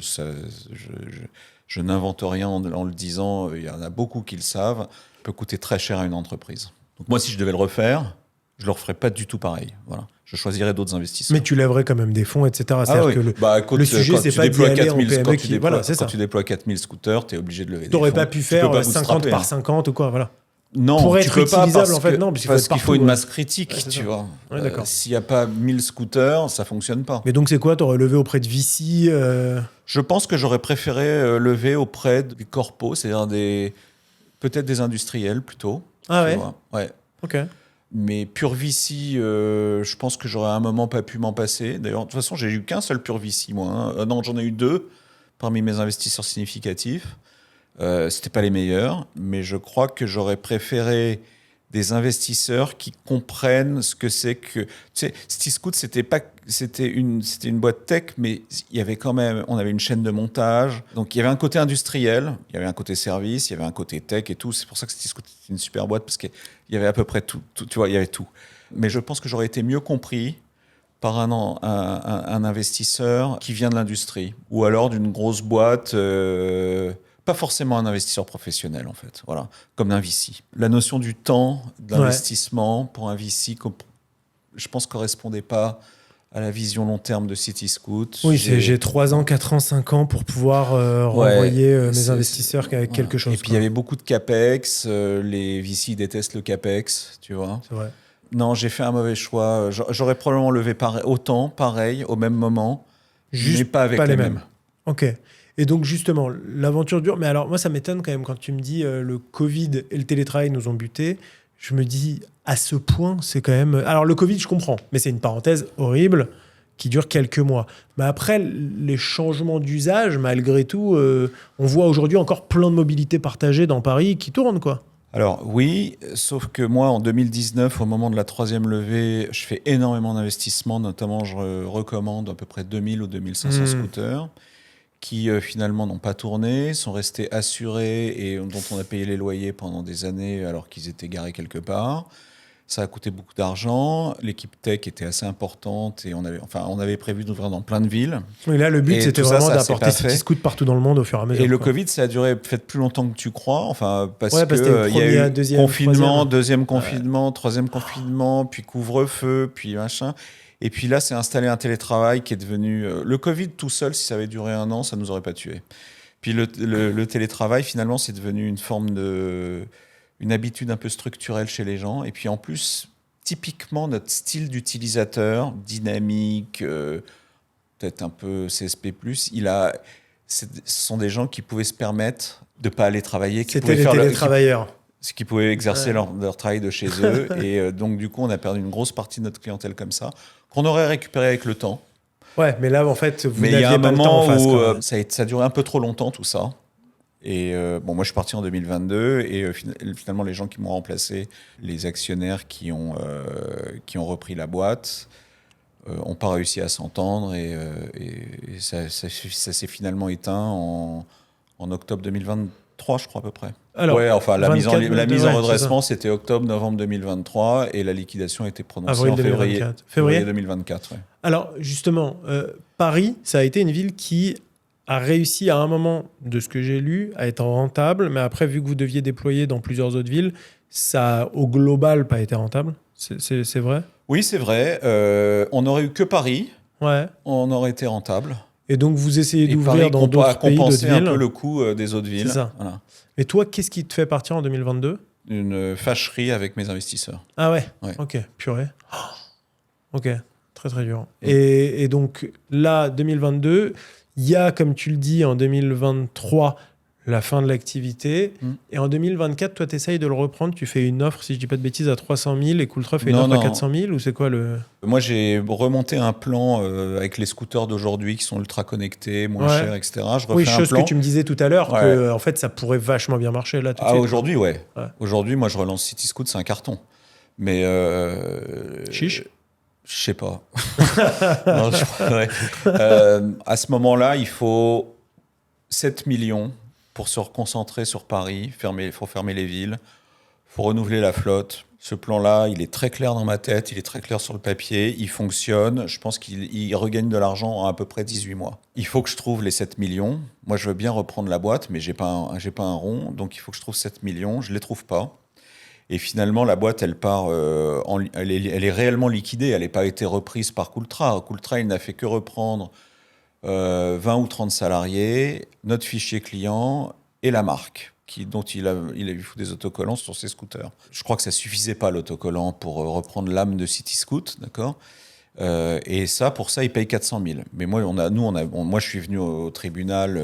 je n'invente rien en le disant, il y en a beaucoup qui le savent, peut coûter très cher à une entreprise. Donc moi, si je devais le refaire, je ne le referais pas du tout pareil. Voilà. Je choisirais d'autres investisseurs. Mais tu lèverais quand même des fonds, etc. Ah oui. Que le sujet, c'est pas d'y aller en PME qui... Voilà, c'est ça. Quand tu déploies 4000 scooters, tu es obligé de lever des fonds. Tu n'aurais pas pu faire pas 50 par 50 ou quoi, voilà. Non, pour tu être peux pas utilisable, en fait, non. Parce qu'il faut une masse critique, ouais, tu vois. Ouais, d'accord. S'il n'y a pas 1000 scooters, ça ne fonctionne pas. Mais donc, c'est quoi? Tu aurais levé auprès de VC Je pense que j'aurais préféré lever auprès des corpos, c'est-à-dire peut-être des industriels plutôt. Ah ouais? Ouais. Ok. Mais pur VC, je pense que j'aurais à un moment pas pu m'en passer. D'ailleurs, de toute façon, j'ai eu qu'un seul pur VC, moi. Hein. Non, j'en ai eu 2 parmi mes investisseurs significatifs. C'était pas les meilleurs, mais je crois que j'aurais préféré des investisseurs qui comprennent ce que c'est que... Tu sais, CityScoot, c'était une boîte tech, mais il y avait quand même... On avait une chaîne de montage. Donc, il y avait un côté industriel, il y avait un côté service, il y avait un côté tech et tout. C'est pour ça que CityScoot était une super boîte, parce qu'il y avait à peu près tout. Tu vois, il y avait tout. Mais je pense que j'aurais été mieux compris par un investisseur qui vient de l'industrie. Ou alors d'une grosse boîte... pas forcément un investisseur professionnel, en fait. Voilà, comme un VC. La notion du temps d'investissement pour un VC, je pense, correspondait pas à la vision long terme de CityScoot. Oui, j'ai 3 ans, 4 ans, 5 ans pour pouvoir renvoyer mes investisseurs avec quelque chose. Et puis, il y avait beaucoup de CAPEX. Les VC détestent le CAPEX, tu vois. C'est vrai. Non, j'ai fait un mauvais choix. J'aurais probablement levé autant, pareil, au même moment, mais pas avec les mêmes. Ok. Et donc, justement, l'aventure dure. Mais alors, moi, ça m'étonne quand même quand tu me dis le Covid et le télétravail nous ont butés. Je me dis, à ce point, c'est quand même... Alors, le Covid, je comprends, mais c'est une parenthèse horrible qui dure quelques mois. Mais après, les changements d'usage, malgré tout, on voit aujourd'hui encore plein de mobilités partagées dans Paris qui tournent, quoi. Alors oui, sauf que moi, en 2019, au moment de la troisième levée, je fais énormément d'investissements. Notamment, je recommande à peu près 2000 ou 2500 scooters qui finalement n'ont pas tourné, sont restés assurés et dont on a payé les loyers pendant des années alors qu'ils étaient garés quelque part. Ça a coûté beaucoup d'argent. L'équipe tech était assez importante et on avait prévu d'ouvrir dans plein de villes. Et là, le but, Et c'était tout ça, vraiment ça s'est d'apporter pas City fait. Scoot partout dans le monde au fur et à mesure. Et le quoi. Covid, ça a duré peut-être plus longtemps que tu crois. Enfin, parce Ouais, parce que que t'as eu il y a premier, eu deuxième, confinement, troisième. deuxième confinement, troisième confinement, puis couvre-feu, puis machin. Et puis là, c'est installé un télétravail qui est devenu... le Covid tout seul, si ça avait duré 1 an, ça nous aurait pas tués. Puis le télétravail, finalement, c'est devenu une forme de... une habitude un peu structurelle chez les gens. Et puis en plus, typiquement, notre style d'utilisateur, dynamique, peut-être un peu CSP+, ce sont des gens qui pouvaient se permettre de ne pas aller travailler, qui C'était pouvaient les télétravailleurs. qui pouvaient exercer leur travail de chez eux. Et donc, du coup, on a perdu une grosse partie de notre clientèle comme ça, qu'on aurait récupéré avec le temps. Ouais, mais là, en fait, vous Mais il y a n'aviez un pas le temps en moment face. où quoi. ça a duré un peu trop longtemps, tout ça. Et bon, moi, je suis parti en 2022 et finalement, les gens qui m'ont remplacé, les actionnaires qui ont repris la boîte, n'ont pas réussi à s'entendre et ça s'est finalement éteint en octobre 2023, je crois à peu près. Alors, Ouais, enfin, la mise en 24, redressement, c'était octobre-novembre 2023 et la liquidation a été prononcée Avril en 2024. février 2024. Ouais. Alors, justement, Paris, ça a été une ville qui a réussi à un moment, de ce que j'ai lu, à être rentable, mais après, vu que vous deviez déployer dans plusieurs autres villes, ça a, au global, pas été rentable. C'est vrai? Oui, c'est vrai. On n'aurait eu que Paris, Ouais. on aurait été rentable. Et donc, vous essayez Et d'ouvrir Paris dans d'autres pays, d'autres compenser un villes. peu le coût des autres villes. C'est ça. Voilà. Et toi, qu'est-ce qui te fait partir en 2022? Une fâcherie avec mes investisseurs. Ah ouais, Ouais. Ok, purée. Ok, très très dur. Et donc là, 2022, il y a, comme tu le dis, en 2023, la fin de l'activité. Et en 2024, toi, tu essayes de le reprendre. Tu fais une offre, si je dis pas de bêtises, à 300 000 et Cooltra fait une offre à 400 000 ou c'est quoi le... Moi, j'ai remonté un plan avec les scooters d'aujourd'hui qui sont ultra connectés, moins chers, etc. Je refais Oui, un chose plan. que tu me disais tout à l'heure, Ouais. que en fait, ça pourrait vachement bien marcher là tout de suite. Aujourd'hui, ouais. Ouais. Aujourd'hui, moi, je relance City Scoot, c'est un carton. Mais... Chiche. Je sais pas. Non, ouais. À ce moment-là, il faut 7 millions pour se reconcentrer sur Paris. Il faut fermer les villes. Il faut renouveler la flotte. Ce plan-là, il est très clair dans ma tête. Il est très clair sur le papier. Il fonctionne. Je pense qu'il regagne de l'argent en à peu près 18 mois. Il faut que je trouve les 7 millions. Moi, je veux bien reprendre la boîte, mais j'ai pas un rond. Donc, il faut que je trouve 7 millions. Je ne les trouve pas. Et finalement, la boîte, elle part, elle est réellement liquidée. Elle n'a pas été reprise par Cooltra. Cooltra, il n'a fait que reprendre 20 ou 30 salariés, notre fichier client et la marque, dont il a vu foutre des autocollants sur ses scooters. Je crois que ça ne suffisait pas, l'autocollant, pour reprendre l'âme de City Scoot, d'accord ? Et pour ça, il paye 400 000. Mais moi, moi, je suis venu au tribunal...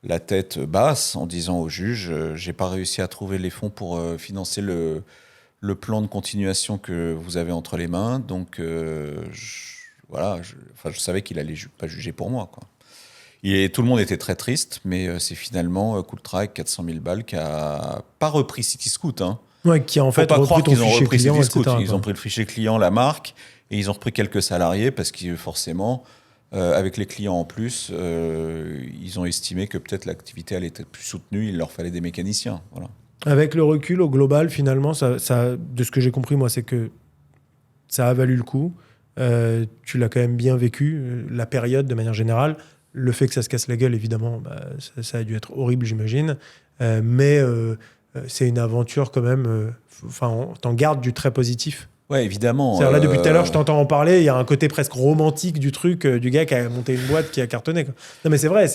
la tête basse en disant au juge j'ai pas réussi à trouver les fonds pour financer le plan de continuation que vous avez entre les mains, donc je savais qu'il allait pas juger pour moi, quoi. Tout le monde était très triste, mais c'est finalement Cooltra avec 400 000 balles qui a pas repris City Scoot, hein. Ouais, qui a en Faut fait pas repris croire ton qu'ils ont fichier repris client, City Scoot. etc., Ils quoi. ont pris le fichier client, la marque, et ils ont repris quelques salariés parce que forcément avec les clients en plus, ils ont estimé que peut-être l'activité allait être plus soutenue, il leur fallait des mécaniciens. Voilà. Avec le recul, au global, finalement, de ce que j'ai compris, moi, c'est que ça a valu le coup. Tu l'as quand même bien vécu, la période de manière générale. Le fait que ça se casse la gueule, évidemment, ça a dû être horrible, j'imagine. Mais c'est une aventure quand même. Enfin, t'en gardes du très positif. Ouais, évidemment. C'est-à-dire là, depuis tout à l'heure, je t'entends en parler, il y a un côté presque romantique du truc, du gars qui a monté une boîte qui a cartonné, quoi. Non, mais c'est vrai,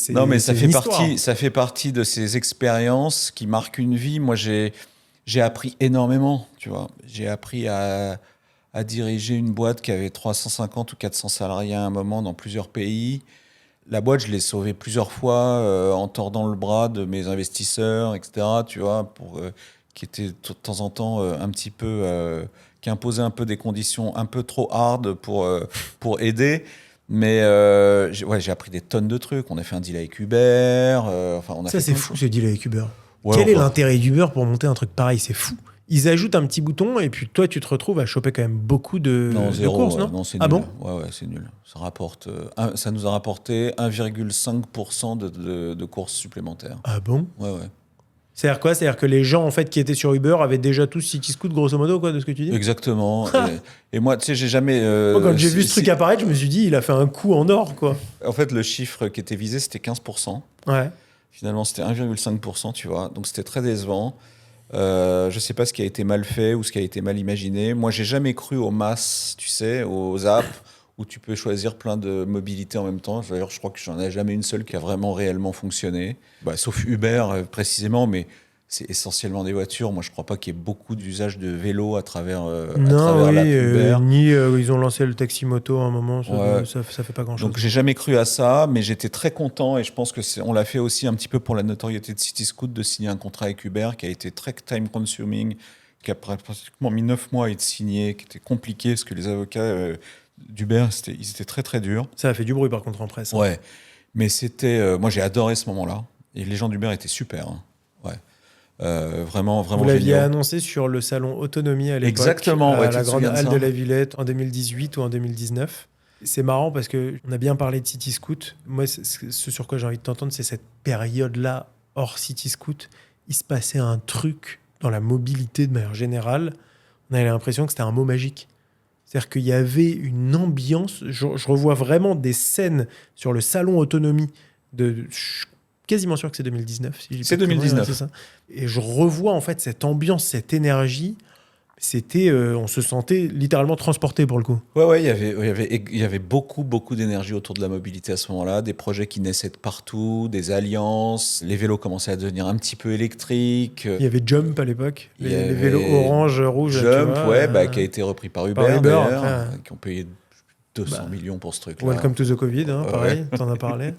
Non, mais ça c'est fait partie de ces expériences qui marquent une vie. Moi, j'ai appris énormément, tu vois. J'ai appris à diriger une boîte qui avait 350 ou 400 salariés à un moment dans plusieurs pays. La boîte, je l'ai sauvée plusieurs fois en tordant le bras de mes investisseurs, etc., tu vois, qui étaient de temps en temps un petit peu qui imposait un peu des conditions un peu trop hard pour aider. Mais j'ai appris des tonnes de trucs. On a fait un deal avec Uber. Ça, c'est fou, ce deal avec Uber. Ouais, Quel est l'intérêt d'Uber pour monter un truc pareil? C'est fou. Ils ajoutent un petit bouton et puis toi, tu te retrouves à choper quand même beaucoup de courses, non? Non, c'est ah nul. bon? Ouais, c'est nul. Ça nous a rapporté 1,5% de courses supplémentaires. Ah bon? Ouais. C'est-à-dire quoi? C'est-à-dire que les gens en fait qui étaient sur Uber avaient déjà tous Cityscoot, grosso modo, quoi, de ce que tu dis? Exactement. et moi, tu sais, j'ai jamais. Moi, quand j'ai vu ce truc apparaître, je me suis dit, il a fait un coup en or, quoi. En fait, le chiffre qui était visé, c'était 15%. Ouais. Finalement, c'était 1,5%, tu vois. Donc, c'était très décevant. Je ne sais pas ce qui a été mal fait ou ce qui a été mal imaginé. Moi, j'ai jamais cru aux masses, tu sais, aux apps où tu peux choisir plein de mobilités en même temps. D'ailleurs, je crois que j'en ai jamais une seule qui a vraiment réellement fonctionné. Sauf Uber, précisément, mais c'est essentiellement des voitures. Moi, je ne crois pas qu'il y ait beaucoup d'usage de vélo à travers l'app Uber. Ils ont lancé le taxi moto à un moment, ça fait pas grand-chose. Donc, j'ai jamais cru à ça, mais j'étais très content et je pense que on l'a fait aussi un petit peu pour la notoriété de Cityscoot de signer un contrat avec Uber qui a été très time-consuming, qui a pratiquement mis 9 mois à être signé, qui était compliqué parce que les avocats d'Uber, ils étaient très très durs. Ça a fait du bruit par contre en presse. Ouais, mais moi j'ai adoré ce moment-là et les gens d'Uber étaient super. Hein. Ouais. Vraiment Vous l'aviez géniaux. annoncé sur le salon Autonomie à l'époque. Exactement, à ouais, la grande halle de la Villette en 2018 ou en 2019. C'est marrant parce qu'on a bien parlé de Cityscoot. Moi, ce sur quoi j'ai envie de t'entendre, c'est cette période-là, hors Cityscoot. Il se passait un truc dans la mobilité de manière générale. On avait l'impression que c'était un mot magique. C'est-à-dire qu'il y avait une ambiance. Je revois vraiment des scènes sur le salon Autonomie je suis quasiment sûr que c'est 2019. Si c'est 2019. C'est ça. Et je revois en fait cette ambiance, cette énergie. On se sentait littéralement transporté pour le coup. Ouais, il y avait beaucoup d'énergie autour de la mobilité à ce moment-là, des projets qui naissaient de partout, des alliances, les vélos commençaient à devenir un petit peu électriques. Il y avait Jump à l'époque, les vélos orange, rouge. Jump, qui a été repris par Uber d'ailleurs, qui ont payé 200 millions pour ce truc-là. Welcome to the Covid, pareil, t'en as parlé.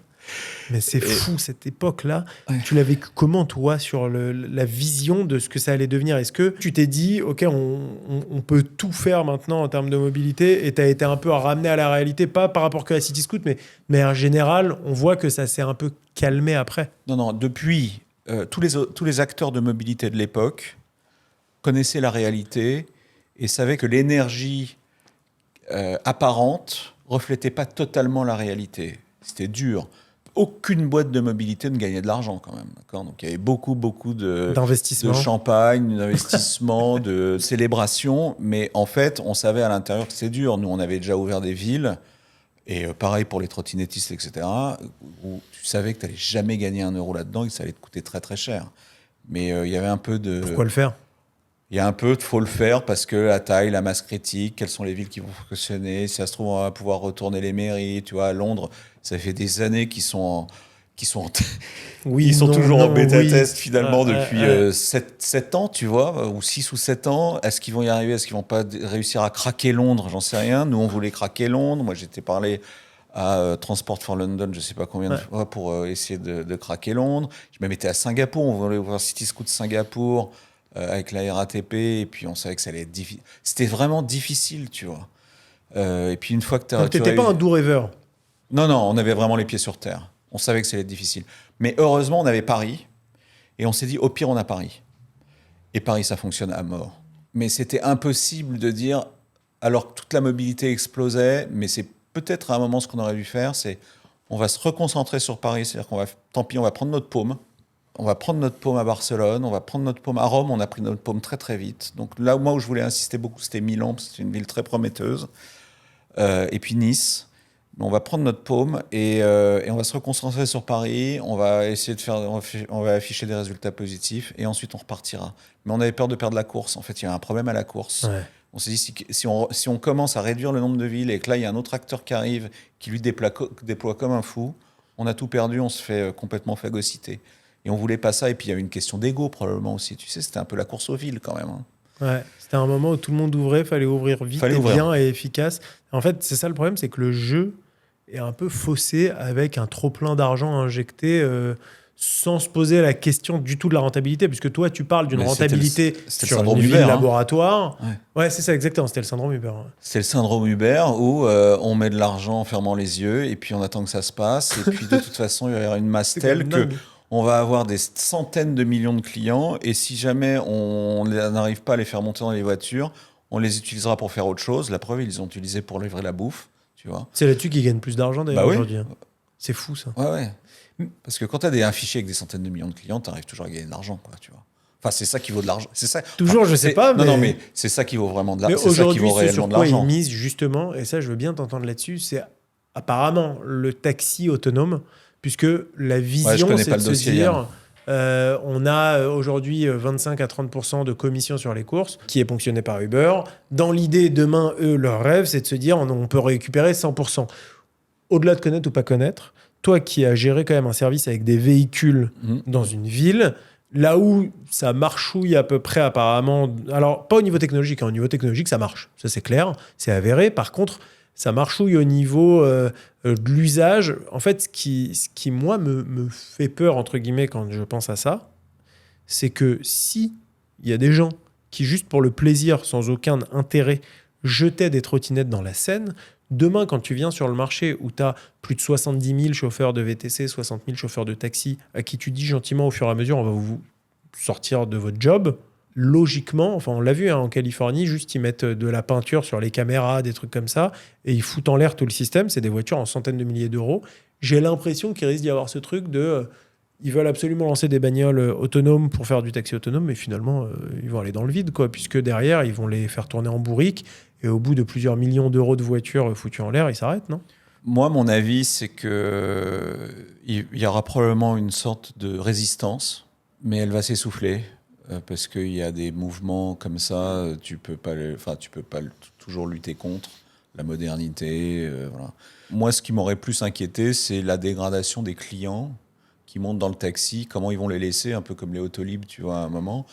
Mais c'est fou, cette époque-là. Ouais. Tu l'as vécu comment, toi, sur la vision de ce que ça allait devenir? Est-ce que tu t'es dit, OK, on peut tout faire maintenant en termes de mobilité, et tu as été un peu ramené à la réalité, pas par rapport que à Cityscoot, mais en général, on voit que ça s'est un peu calmé après? Non, depuis, tous les acteurs de mobilité de l'époque connaissaient la réalité et savaient que l'énergie apparente reflétait pas totalement la réalité. C'était dur. Aucune boîte de mobilité ne gagnait de l'argent quand même. D'accord, donc il y avait beaucoup de champagne, d'investissement, de célébration. Mais en fait, on savait à l'intérieur que c'est dur. Nous, on avait déjà ouvert des villes. Et pareil pour les trottinettistes, etc. Où tu savais que tu n'allais jamais gagner 1 euro là-dedans et que ça allait te coûter très très cher. Mais il y avait un peu de... Pourquoi le faire ? Il y a un peu de faut le faire parce que la taille, la masse critique, quelles sont les villes qui vont fonctionner. Si ça se trouve, on va pouvoir retourner les mairies. Tu vois, à Londres, ça fait des années qu'ils sont toujours en bêta-test finalement depuis 7 ans, tu vois, ou 6 ou 7 ans. Est-ce qu'ils vont y arriver? Est-ce qu'ils vont pas réussir à craquer Londres? J'en sais rien. Nous, on voulait craquer Londres. Moi, j'étais parlé à Transport for London, je sais pas combien de fois, pour essayer de craquer Londres. Je même été à Singapour. On voulait voir Cityscoot Singapour. Avec la RATP, et puis on savait que ça allait être difficile. C'était vraiment difficile, tu vois. Et puis une fois que Donc t'étais pas un doux rêveur? Non, on avait vraiment les pieds sur terre. On savait que ça allait être difficile. Mais heureusement, on avait Paris, et on s'est dit, au pire, on a Paris. Et Paris, ça fonctionne à mort. Mais c'était impossible de dire, alors que toute la mobilité explosait, mais c'est peut-être à un moment ce qu'on aurait dû faire, c'est on va se reconcentrer sur Paris, c'est-à-dire tant pis, on va prendre notre paume. On va prendre notre paume à Barcelone, on va prendre notre paume à Rome. On a pris notre paume très très vite. Donc là, moi où je voulais insister beaucoup, c'était Milan, parce que c'est une ville très prometteuse. Et puis Nice. On va prendre notre paume et on va se reconcentrer sur Paris. On va essayer on va afficher des résultats positifs et ensuite on repartira. Mais on avait peur de perdre la course. En fait, il y a un problème à la course. Ouais. On s'est dit si on commence à réduire le nombre de villes et que là il y a un autre acteur qui arrive, qui lui déploie comme un fou, on a tout perdu. On se fait complètement phagocyter. Et on voulait pas ça. Et puis, il y avait une question d'ego, probablement aussi. Tu sais, c'était un peu la course aux villes, quand même. Hein. Ouais, c'était un moment où tout le monde ouvrait. Fallait ouvrir vite bien et efficace. En fait, c'est ça le problème, c'est que le jeu est un peu faussé avec un trop-plein d'argent injecté sans se poser la question du tout de la rentabilité, puisque toi, tu parles d'une Mais rentabilité c'était le sur syndrome une ville Uber, hein. laboratoire. Ouais, c'est ça, exactement. C'était le syndrome Uber. C'est le syndrome Uber où on met de l'argent en fermant les yeux et puis on attend que ça se passe. Et puis de toute façon, il va y avoir une masse C'est quand telle même que dingue. on va avoir des centaines de millions de clients. Et si jamais on n'arrive pas à les faire monter dans les voitures, on les utilisera pour faire autre chose. La preuve, ils les ont utilisés pour livrer la bouffe, tu vois. C'est là-dessus qu'ils gagnent plus d'argent, d'ailleurs, Bah oui. aujourd'hui. C'est fou, ça. Ouais, ouais. Parce que quand tu as un fichier avec des centaines de millions de clients, tu arrives toujours à gagner de l'argent, quoi, tu vois. Enfin, c'est ça qui vaut de l'argent. C'est ça. Toujours, je sais pas, Non, mais... non, mais c'est ça qui vaut vraiment de Mais l'argent. C'est ça qui aujourd'hui, vaut ce réellement sur de quoi ils l'argent. misent, justement, et ça, je veux bien t'entendre là-dessus, c'est apparemment le taxi autonome, puisque la Ouais, je vision, connais c'est pas de le se dossier, dire... Yann. On a aujourd'hui 25 à 30% de commission sur les courses qui est ponctionné par Uber. Dans l'idée, demain, eux, leur rêve, c'est de se dire on peut récupérer 100%. Au-delà de connaître ou pas connaître, toi qui as géré quand même un service avec des véhicules dans une ville, là où ça marchouille à peu près apparemment, alors pas au niveau technologique, hein, au niveau technologique ça marche, ça c'est clair, c'est avéré. Par contre, ça marchouille au niveau de l'usage. En fait, ce qui moi, me fait peur, entre guillemets, quand je pense à ça, c'est que si il y a des gens qui, juste pour le plaisir, sans aucun intérêt, jetaient des trottinettes dans la Seine, demain, quand tu viens sur le marché où tu as plus de 70 000 chauffeurs de VTC, 60 000 chauffeurs de taxi, à qui tu dis gentiment au fur et à mesure, on va vous sortir de votre job, logiquement, enfin on l'a vu en Californie, juste ils mettent de la peinture sur les caméras, des trucs comme ça, et ils foutent en l'air tout le système, c'est des voitures en centaines de milliers d'euros. J'ai l'impression qu'il risque d'y avoir ce truc de... ils veulent absolument lancer des bagnoles autonomes pour faire du taxi autonome, mais finalement, ils vont aller dans le vide, quoi, puisque derrière, ils vont les faire tourner en bourrique, et au bout de plusieurs millions d'euros de voitures foutues en l'air, ils s'arrêtent, non ? Moi, mon avis, c'est que il y aura probablement une sorte de résistance, mais elle va s'essouffler parce qu'il y a des mouvements comme ça. Tu peux pas toujours lutter contre la modernité. Voilà. Moi, ce qui m'aurait plus inquiété, c'est la dégradation des clients qui montent dans le taxi. Comment ils vont les laisser, un peu comme les Autolib, tu vois, à un moment.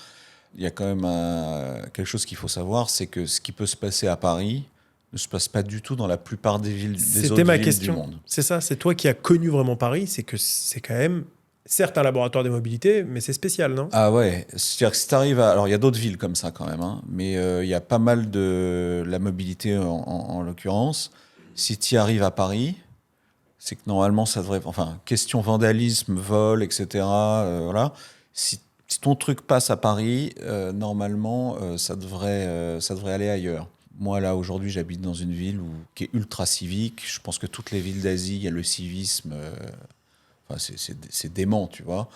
Il y a quand même quelque chose qu'il faut savoir, c'est que ce qui peut se passer à Paris ne se passe pas du tout dans la plupart des villes, des autres villes du monde. C'est ça, c'est toi qui as connu vraiment Paris, c'est que c'est quand même, certes un laboratoire des mobilités, mais c'est spécial, non ? Ah ouais, c'est-à-dire que si tu arrives à... Alors il y a d'autres villes comme ça quand même, hein, mais il y a pas mal de la mobilité en l'occurrence. Si tu arrives à Paris, c'est que normalement ça devrait... Enfin, question vandalisme, vol, etc. Voilà. Si ton truc passe à Paris, normalement ça devrait aller ailleurs. Moi, là, aujourd'hui, j'habite dans une ville qui est ultra civique. Je pense que toutes les villes d'Asie, il y a le civisme. Enfin, c'est dément, tu vois.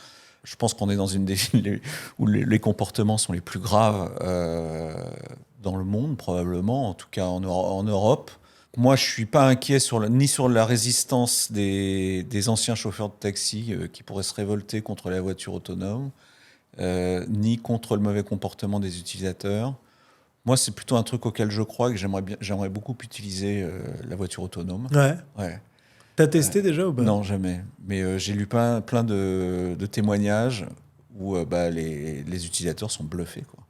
Je pense qu'on est dans une des villes où les comportements sont les plus graves dans le monde, probablement, en tout cas en Europe. Moi, je ne suis pas inquiet ni sur la résistance des anciens chauffeurs de taxi qui pourraient se révolter contre la voiture autonome, ni contre le mauvais comportement des utilisateurs. Moi, c'est plutôt un truc auquel je crois, que j'aimerais beaucoup utiliser la voiture autonome. Ouais. T'as testé déjà ou pas ? Non, jamais. Mais j'ai lu plein de témoignages où les utilisateurs sont bluffés, quoi.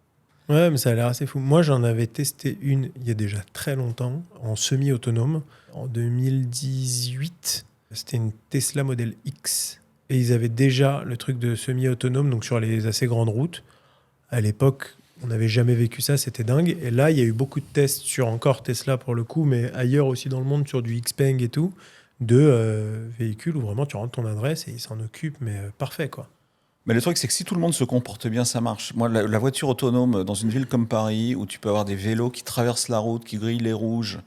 Ouais, mais ça a l'air assez fou. Moi, j'en avais testé une il y a déjà très longtemps, en semi-autonome, en 2018. C'était une Tesla Model X. Et ils avaient déjà le truc de semi-autonome, donc sur les assez grandes routes. À l'époque, on n'avait jamais vécu ça, c'était dingue. Et là, il y a eu beaucoup de tests sur encore Tesla pour le coup, mais ailleurs aussi dans le monde, sur du Xpeng et tout, de véhicules où vraiment tu rentres ton adresse et ils s'en occupent, mais parfait, quoi. Mais le truc, c'est que si tout le monde se comporte bien, ça marche. Moi, la voiture autonome, dans une ville comme Paris, où tu peux avoir des vélos qui traversent la route, qui grillent les rouges,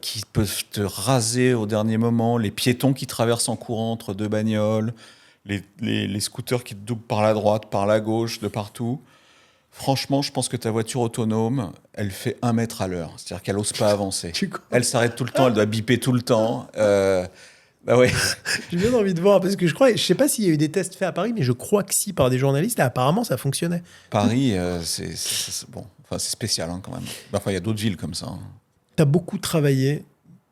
qui peuvent te raser au dernier moment, les piétons qui traversent en courant entre deux bagnoles, les scooters qui te doublent par la droite, par la gauche, de partout. Franchement, je pense que ta voiture autonome, elle fait 1 mètre à l'heure. C'est-à-dire qu'elle n'ose pas avancer. Elle s'arrête tout le temps, elle doit biper tout le temps. Bah ouais. J'ai bien envie de voir, parce que je sais pas s'il y a eu des tests faits à Paris, mais je crois que si, par des journalistes, et apparemment ça fonctionnait. Paris, c'est bon. Enfin, c'est spécial hein, quand même. Enfin, il y a d'autres villes comme ça. Hein. Tu as beaucoup travaillé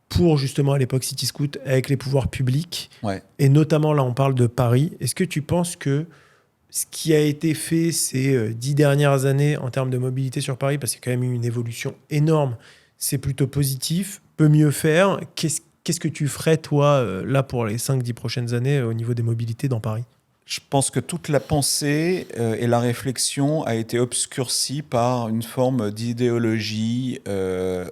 pour justement à l'époque CityScoot avec les pouvoirs publics. Ouais. Et notamment là, on parle de Paris. Est-ce que tu penses que ce qui a été fait ces 10 dernières années en termes de mobilité sur Paris, parce qu'il y a quand même eu une évolution énorme, c'est plutôt positif, peut mieux faire? Qu'est-ce que tu ferais, toi, là, pour les 5-10 prochaines années au niveau des mobilités dans Paris? Je pense que toute la pensée et la réflexion a été obscurcie par une forme d'idéologie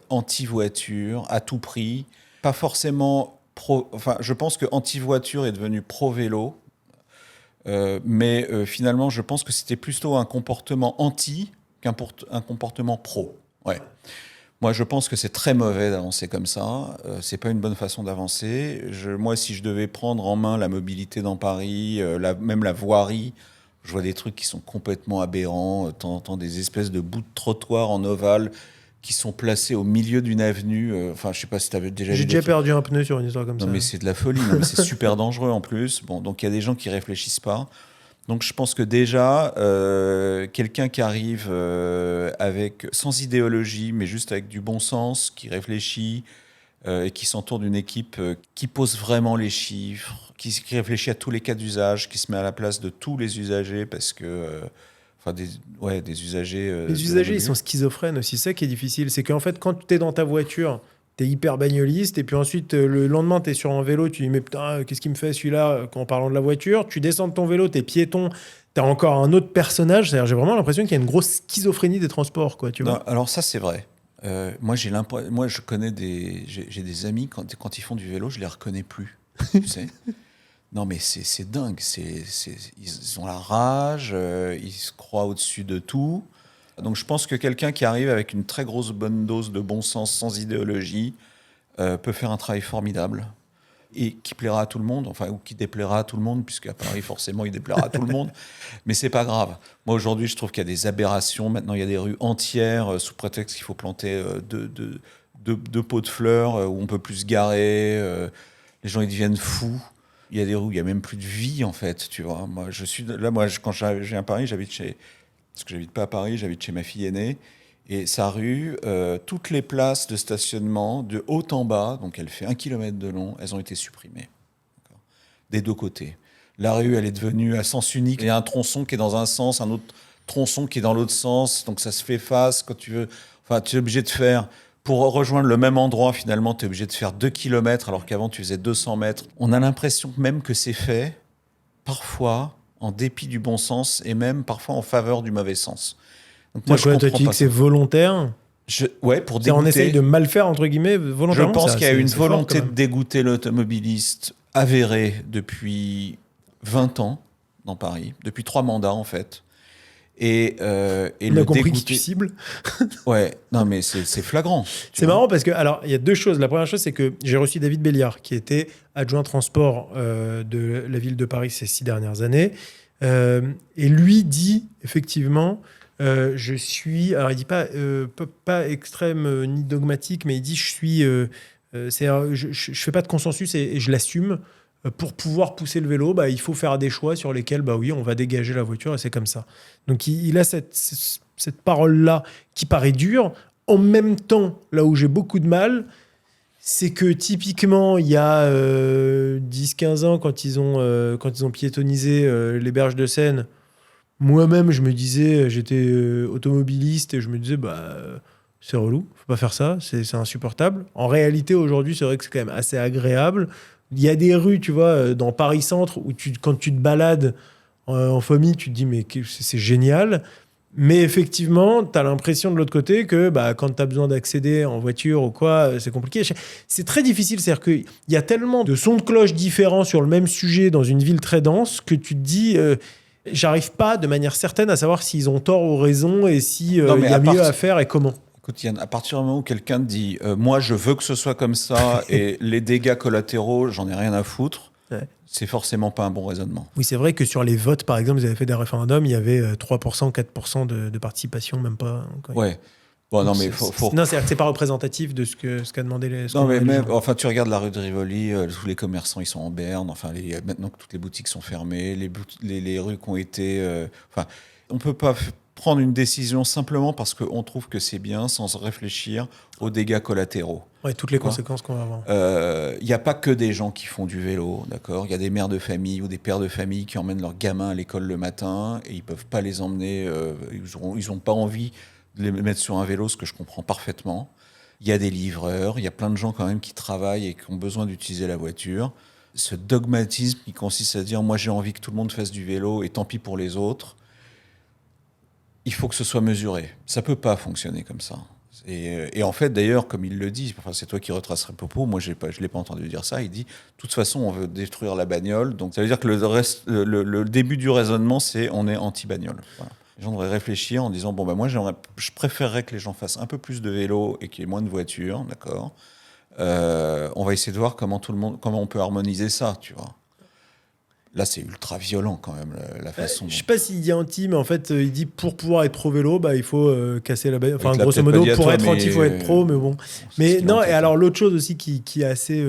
anti-voiture à tout prix. Pas forcément pro. Enfin, je pense que anti-voiture est devenu pro-vélo, mais finalement, je pense que c'était plutôt un comportement anti qu'un comportement pro. Ouais. Moi, je pense que c'est très mauvais d'avancer comme ça. C'est pas une bonne façon d'avancer. Moi, si je devais prendre en main la mobilité dans Paris, même la voirie, je vois des trucs qui sont complètement aberrants. De temps en temps, des espèces de bouts de trottoir en ovale qui sont placés au milieu d'une avenue. Enfin, je sais pas si tu avais déjà J'ai vu déjà perdu un pneu sur une histoire comme Non, ça. mais c'est de la folie. Non, mais c'est super dangereux en plus. Bon, donc il y a des gens qui réfléchissent pas. Donc je pense que déjà, quelqu'un qui arrive sans idéologie, mais juste avec du bon sens, qui réfléchit et qui s'entoure d'une équipe qui pose vraiment les chiffres, qui réfléchit à tous les cas d'usage, qui se met à la place de tous les usagers, parce que... des usagers... Les usagers, ils sont schizophrènes aussi. C'est ça qui est difficile. C'est qu'en fait, quand tu es dans ta voiture, tu es hyper bagnoliste, et puis ensuite, le lendemain, tu es sur un vélo, tu dis, mais putain, qu'est-ce qu'il me fait celui-là, en parlant de la voiture. Tu descends de ton vélo, tu es piéton, tu as encore un autre personnage. C'est-à-dire, j'ai vraiment l'impression qu'il y a une grosse schizophrénie des transports, quoi, tu vois. Non, alors ça, c'est vrai. Moi, je connais j'ai des amis, quand ils font du vélo, je les reconnais plus, tu sais. Non, mais c'est dingue. Ils ont la rage, ils se croient au-dessus de tout. Donc je pense que quelqu'un qui arrive avec une très grosse bonne dose de bon sens, sans idéologie, peut faire un travail formidable et qui plaira à tout le monde, enfin, ou qui déplaira à tout le monde, puisqu'à Paris, forcément, il déplaira à tout le monde. Mais c'est pas grave. Moi, aujourd'hui, je trouve qu'il y a des aberrations. Maintenant, il y a des rues entières, sous prétexte qu'il faut planter deux pots de fleurs, où on peut plus se garer. Les gens, ils deviennent fous. Il y a des rues où il n'y a même plus de vie, en fait, tu vois. Moi, quand je viens à Paris, parce que j'habite pas à Paris, j'habite chez ma fille aînée. Et sa rue, toutes les places de stationnement, de haut en bas, donc elle fait 1 kilomètre de long, elles ont été supprimées. D'accord. Des deux côtés. La rue, elle est devenue à sens unique. Il y a un tronçon qui est dans un sens, un autre tronçon qui est dans l'autre sens. Donc ça se fait face quand tu veux. Enfin, tu es obligé de faire... Pour rejoindre le même endroit, finalement, tu es obligé de faire 2 kilomètres, alors qu'avant, tu faisais 200 mètres. On a l'impression même que c'est fait, parfois, en dépit du bon sens, et même parfois en faveur du mauvais sens. Donc, moi, Toi, tu dis que c'est volontaire. Ouais, pour dégoûter. On essaye de mal faire, entre guillemets, volontairement. Je pense qu'il y a une volonté de dégoûter l'automobiliste avérée depuis 20 ans dans Paris, depuis 3 mandats, en fait. Et on a compris qui tu cibles. Ouais, non, mais c'est flagrant. C'est marrant parce que, alors, il y a deux choses. La première chose, c'est que j'ai reçu David Béliard, qui était adjoint transport de la ville de Paris ces 6 dernières années. Et lui dit, effectivement, je suis... Alors, il dit pas extrême ni dogmatique, mais il dit, je fais pas de consensus et je l'assume. Pour pouvoir pousser le vélo, il faut faire des choix sur lesquels, oui, on va dégager la voiture et c'est comme ça. Donc, il a cette parole-là qui paraît dure. En même temps, là où j'ai beaucoup de mal, c'est que typiquement, il y a 10-15 ans, quand ils ont piétonnisé les berges de Seine, moi-même, je me disais, j'étais automobiliste et je me disais, c'est relou, faut pas faire ça, c'est insupportable. En réalité, aujourd'hui, c'est vrai que c'est quand même assez agréable. Il y a des rues, tu vois, dans Paris-Centre, où quand tu te balades en famille, tu te dis, mais c'est génial. Mais effectivement, tu as l'impression de l'autre côté que quand tu as besoin d'accéder en voiture ou quoi, c'est compliqué. C'est très difficile. C'est-à-dire qu'il y a tellement de sons de cloche différents sur le même sujet dans une ville très dense que tu te dis... j'arrive pas de manière certaine à savoir s'ils ont tort ou raison et s'il y a mieux à faire et comment. Écoute, Yann, à partir du moment où quelqu'un te dit moi je veux que ce soit comme ça et les dégâts collatéraux, j'en ai rien à foutre, c'est forcément pas un bon raisonnement. Oui, c'est vrai que sur les votes, par exemple, ils avaient fait des référendums, il y avait 3%, 4% de participation, même pas. Ouais. Bon, non, mais non, c'est-à-dire que c'est pas représentatif de ce qu'a demandé les. Non, mais même, enfin, tu regardes la rue de Rivoli, tous les commerçants, ils sont en berne. Enfin, maintenant que toutes les boutiques sont fermées, les rues qui ont été. On peut pas prendre une décision simplement parce qu'on trouve que c'est bien, sans réfléchir aux dégâts collatéraux. Ouais, toutes les conséquences qu'on va avoir. Il n'y a pas que des gens qui font du vélo, d'accord. Il y a des mères de famille ou des pères de famille qui emmènent leurs gamins à l'école le matin et ils peuvent pas les emmener. Ils ont pas envie de les mettre sur un vélo, ce que je comprends parfaitement. Il y a des livreurs, il y a plein de gens quand même qui travaillent et qui ont besoin d'utiliser la voiture. ce dogmatisme qui consiste à dire « moi j'ai envie que tout le monde fasse du vélo et tant pis pour les autres », il faut que ce soit mesuré. Ça ne peut pas fonctionner comme ça. Et en fait, d'ailleurs, comme il le dit, c'est toi qui retracerais le propos, moi je ne l'ai pas entendu dire ça, il dit « de toute façon, on veut détruire la bagnole ». Donc ça veut dire que le début du raisonnement, c'est on est anti-bagnole. Voilà. Les gens devraient réfléchir en disant « bon, moi je préférerais que les gens fassent un peu plus de vélo et qu'il y ait moins de voitures, d'accord ? On va essayer de voir comment on peut harmoniser ça, tu vois. » Là, c'est ultra violent quand même, la façon. Je sais pas s'il dit anti, mais en fait, il dit pour pouvoir être pro vélo, il faut casser la bagnole. Enfin, Il grosso l'a modo, peut-être pas dit à pour toi, être anti, il faut être pro, mais bon. Mais non, et alors l'autre chose aussi qui est assez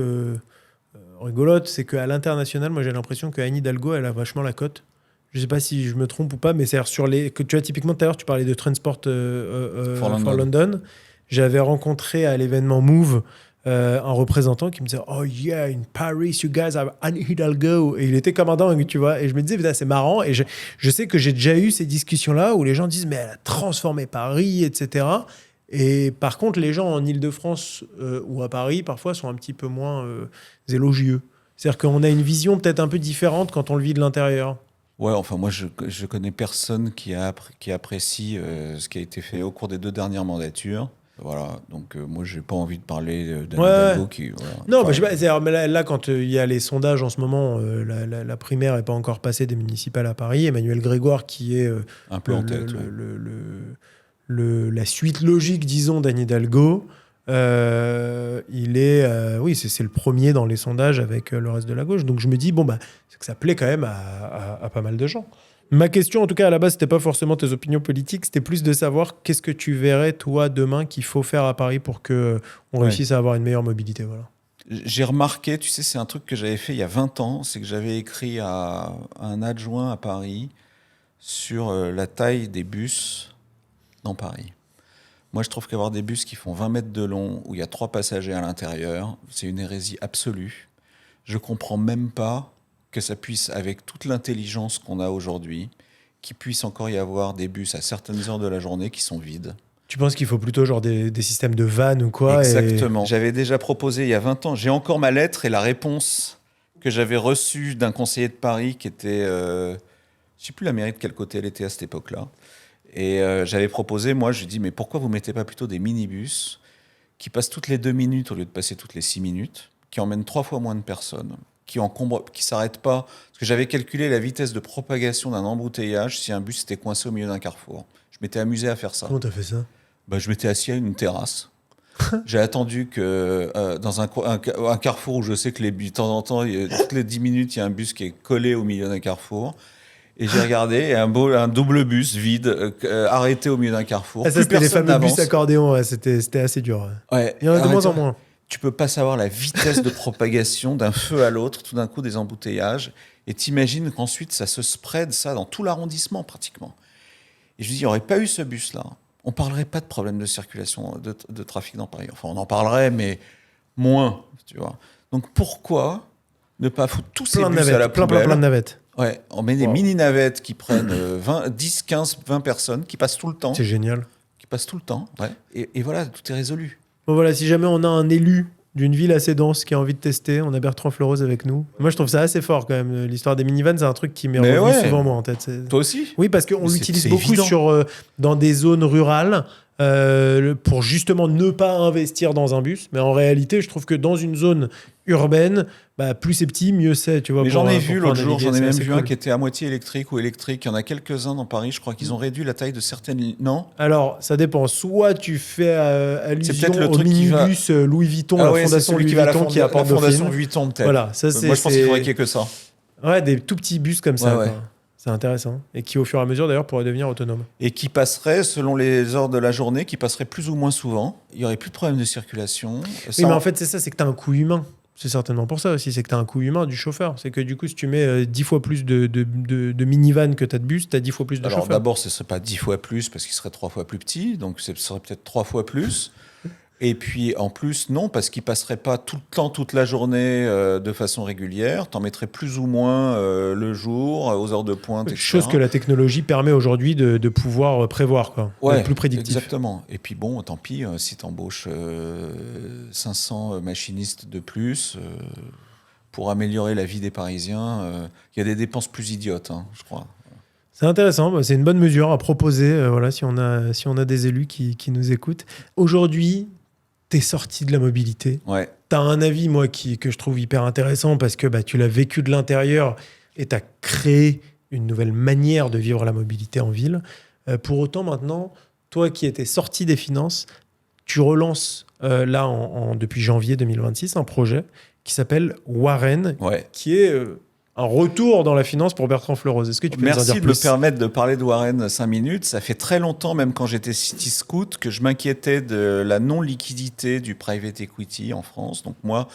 rigolote, c'est qu'à l'international, moi j'ai l'impression que Anne Hidalgo, elle a vachement la cote. Je sais pas si je me trompe ou pas, mais c'est sur que tu vois, typiquement tout à l'heure, tu parlais de Transport for London. J'avais rencontré à l'événement Move un représentant qui me disait « Oh yeah, in Paris, you guys have Anne Hidalgo ». Et il était comme un dingue, tu vois. Et je me disais, putain, c'est marrant. Et je sais que j'ai déjà eu ces discussions-là où les gens disent « Mais elle a transformé Paris, etc. » Et par contre, les gens en Ile-de-France ou à Paris, parfois, sont un petit peu moins élogieux. C'est-à-dire qu'on a une vision peut-être un peu différente quand on le vit de l'intérieur. Ouais, enfin, moi, je connais personne qui apprécie ce qui a été fait au cours des 2 dernières mandatures. Voilà, donc moi, j'ai pas envie de parler d'Anne Hidalgo qui... Voilà. Non, je sais pas, mais là, quand il y a les sondages en ce moment, la primaire n'est pas encore passée des municipales à Paris. Emmanuel Grégoire, qui est un peu en tête, la suite logique, disons, d'Anne Hidalgo, il est... oui, c'est le premier dans les sondages avec le reste de la gauche. Donc je me dis, c'est que ça plaît quand même à pas mal de gens. Ma question, en tout cas, à la base, c'était pas forcément tes opinions politiques, c'était plus de savoir qu'est-ce que tu verrais, toi, demain, qu'il faut faire à Paris pour qu'on réussisse à avoir une meilleure mobilité. Voilà. J'ai remarqué, tu sais, c'est un truc que j'avais fait il y a 20 ans, c'est que j'avais écrit à un adjoint à Paris sur la taille des bus dans Paris. Moi, je trouve qu'avoir des bus qui font 20 mètres de long, où il y a 3 passagers à l'intérieur, c'est une hérésie absolue. Je comprends même pas que ça puisse, avec toute l'intelligence qu'on a aujourd'hui, qu'il puisse encore y avoir des bus à certaines heures de la journée qui sont vides. Tu penses qu'il faut plutôt genre des systèmes de vannes ou quoi? Exactement. J'avais déjà proposé il y a 20 ans, j'ai encore ma lettre et la réponse que j'avais reçue d'un conseiller de Paris qui était... je ne sais plus la mairie de quel côté elle était à cette époque-là. Et j'avais proposé, moi, je lui ai dit, mais pourquoi vous ne mettez pas plutôt des minibus qui passent toutes les 2 minutes au lieu de passer toutes les 6 minutes, qui emmènent 3 fois moins de personnes, qui s'arrêtent pas. Parce que j'avais calculé la vitesse de propagation d'un embouteillage si un bus était coincé au milieu d'un carrefour. Je m'étais amusé à faire ça. Comment t'as fait ça? Je m'étais assis à une terrasse. J'ai attendu que dans un carrefour où je sais que de temps en temps, toutes les 10 minutes, il y a un bus qui est collé au milieu d'un carrefour. Et j'ai regardé un double bus vide arrêté au milieu d'un carrefour. Ça, c'était les fameux bus accordéons. Ouais, c'était assez dur. Ouais. Il y en a de moins en moins. Tu peux pas savoir la vitesse de propagation d'un feu à l'autre, tout d'un coup des embouteillages. Et t'imagines qu'ensuite, ça se spread, ça, dans tout l'arrondissement, pratiquement. Et je me dis, il n'y aurait pas eu ce bus-là. On ne parlerait pas de problème de circulation, de trafic dans Paris. Enfin, on en parlerait, mais moins, tu vois. Donc, pourquoi ne pas foutre tous ces bus à la poubelle? Plein de navettes. Ouais, on met des mini-navettes qui prennent 10, 15, 20 personnes, qui passent tout le temps. C'est génial. Qui passent tout le temps, ouais. Et voilà, tout est résolu. Bon, voilà, si jamais on a un élu d'une ville assez dense qui a envie de tester, on a Bertrand Fleurose avec nous. Moi, je trouve ça assez fort quand même. L'histoire des minivans, c'est un truc qui m'est revenu souvent moi en tête. Toi aussi? Oui, parce qu'on l'utilise beaucoup dans des zones rurales pour justement ne pas investir dans un bus. Mais en réalité, je trouve que dans une zone urbaine, plus c'est petit, mieux c'est. Tu vois, mais j'en ai vu l'autre jour, j'en ai même vu un qui était à moitié électrique ou électrique. Il y en a quelques-uns dans Paris, je crois qu'ils ont réduit la taille de certaines... Non? Alors, ça dépend. Soit tu fais allusion au minibus Louis Vuitton, la fondation Louis Vuitton qui apporte la fondation Vuitton, peut-être. Voilà, ça, moi, je pense qu'il faudrait qu'il n'y ait que ça. Ouais, des tout petits bus comme ça. Ouais. C'est intéressant. Et qui, au fur et à mesure, d'ailleurs, pourraient devenir autonomes. Et qui passerait, selon les heures de la journée, qui passerait plus ou moins souvent. Il n'y aurait plus de problème de circulation. Oui, mais en fait, c'est ça, c'est que tu as un coût humain. C'est certainement pour ça aussi, c'est que tu as un coût humain du chauffeur. C'est que du coup, si tu mets 10 fois plus de minivan que tu as de bus, tu as 10 fois plus de chauffeurs. Alors d'abord, ce ne serait pas 10 fois plus parce qu'il serait 3 fois plus petit, donc ce serait peut-être 3 fois plus. Et puis en plus, non, parce qu'il ne passerait pas tout le temps, toute la journée de façon régulière. Tu en mettrais plus ou moins le jour, aux heures de pointe, etc. Chose que la technologie permet aujourd'hui de pouvoir prévoir, quoi. D'être plus prédictif. Exactement. Et puis bon, tant pis, si tu embauches 500 machinistes de plus pour améliorer la vie des Parisiens. Il y a des dépenses plus idiotes, hein, je crois. C'est intéressant, c'est une bonne mesure à proposer voilà, si on a des élus qui nous écoutent. Aujourd'hui, tu es sorti de la mobilité. Ouais. Tu as un avis, moi, que je trouve hyper intéressant parce que tu l'as vécu de l'intérieur et tu as créé une nouvelle manière de vivre la mobilité en ville. Pour autant, maintenant, toi qui étais sorti des finances, tu relances là, depuis janvier 2026, un projet qui s'appelle Warren, qui est un retour dans la finance pour Bertrand Fleurose. Est-ce que tu peux nous en dire plus ? Merci de me permettre de parler de Warren 5 minutes. Ça fait très longtemps, même quand j'étais City Scoot, que je m'inquiétais de la non-liquidité du private equity en France. Donc moi,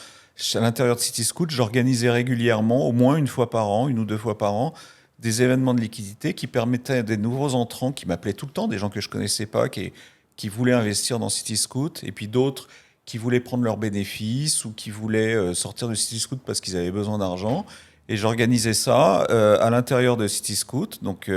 à l'intérieur de City Scoot, j'organisais régulièrement, au moins une fois par an, 1 ou 2 fois par an, des événements de liquidité qui permettaient à des nouveaux entrants qui m'appelaient tout le temps, des gens que je connaissais pas, qui voulaient investir dans City Scoot, et puis d'autres qui voulaient prendre leurs bénéfices ou qui voulaient sortir de City Scoot parce qu'ils avaient besoin d'argent. Et j'organisais ça à l'intérieur de City Scoot, donc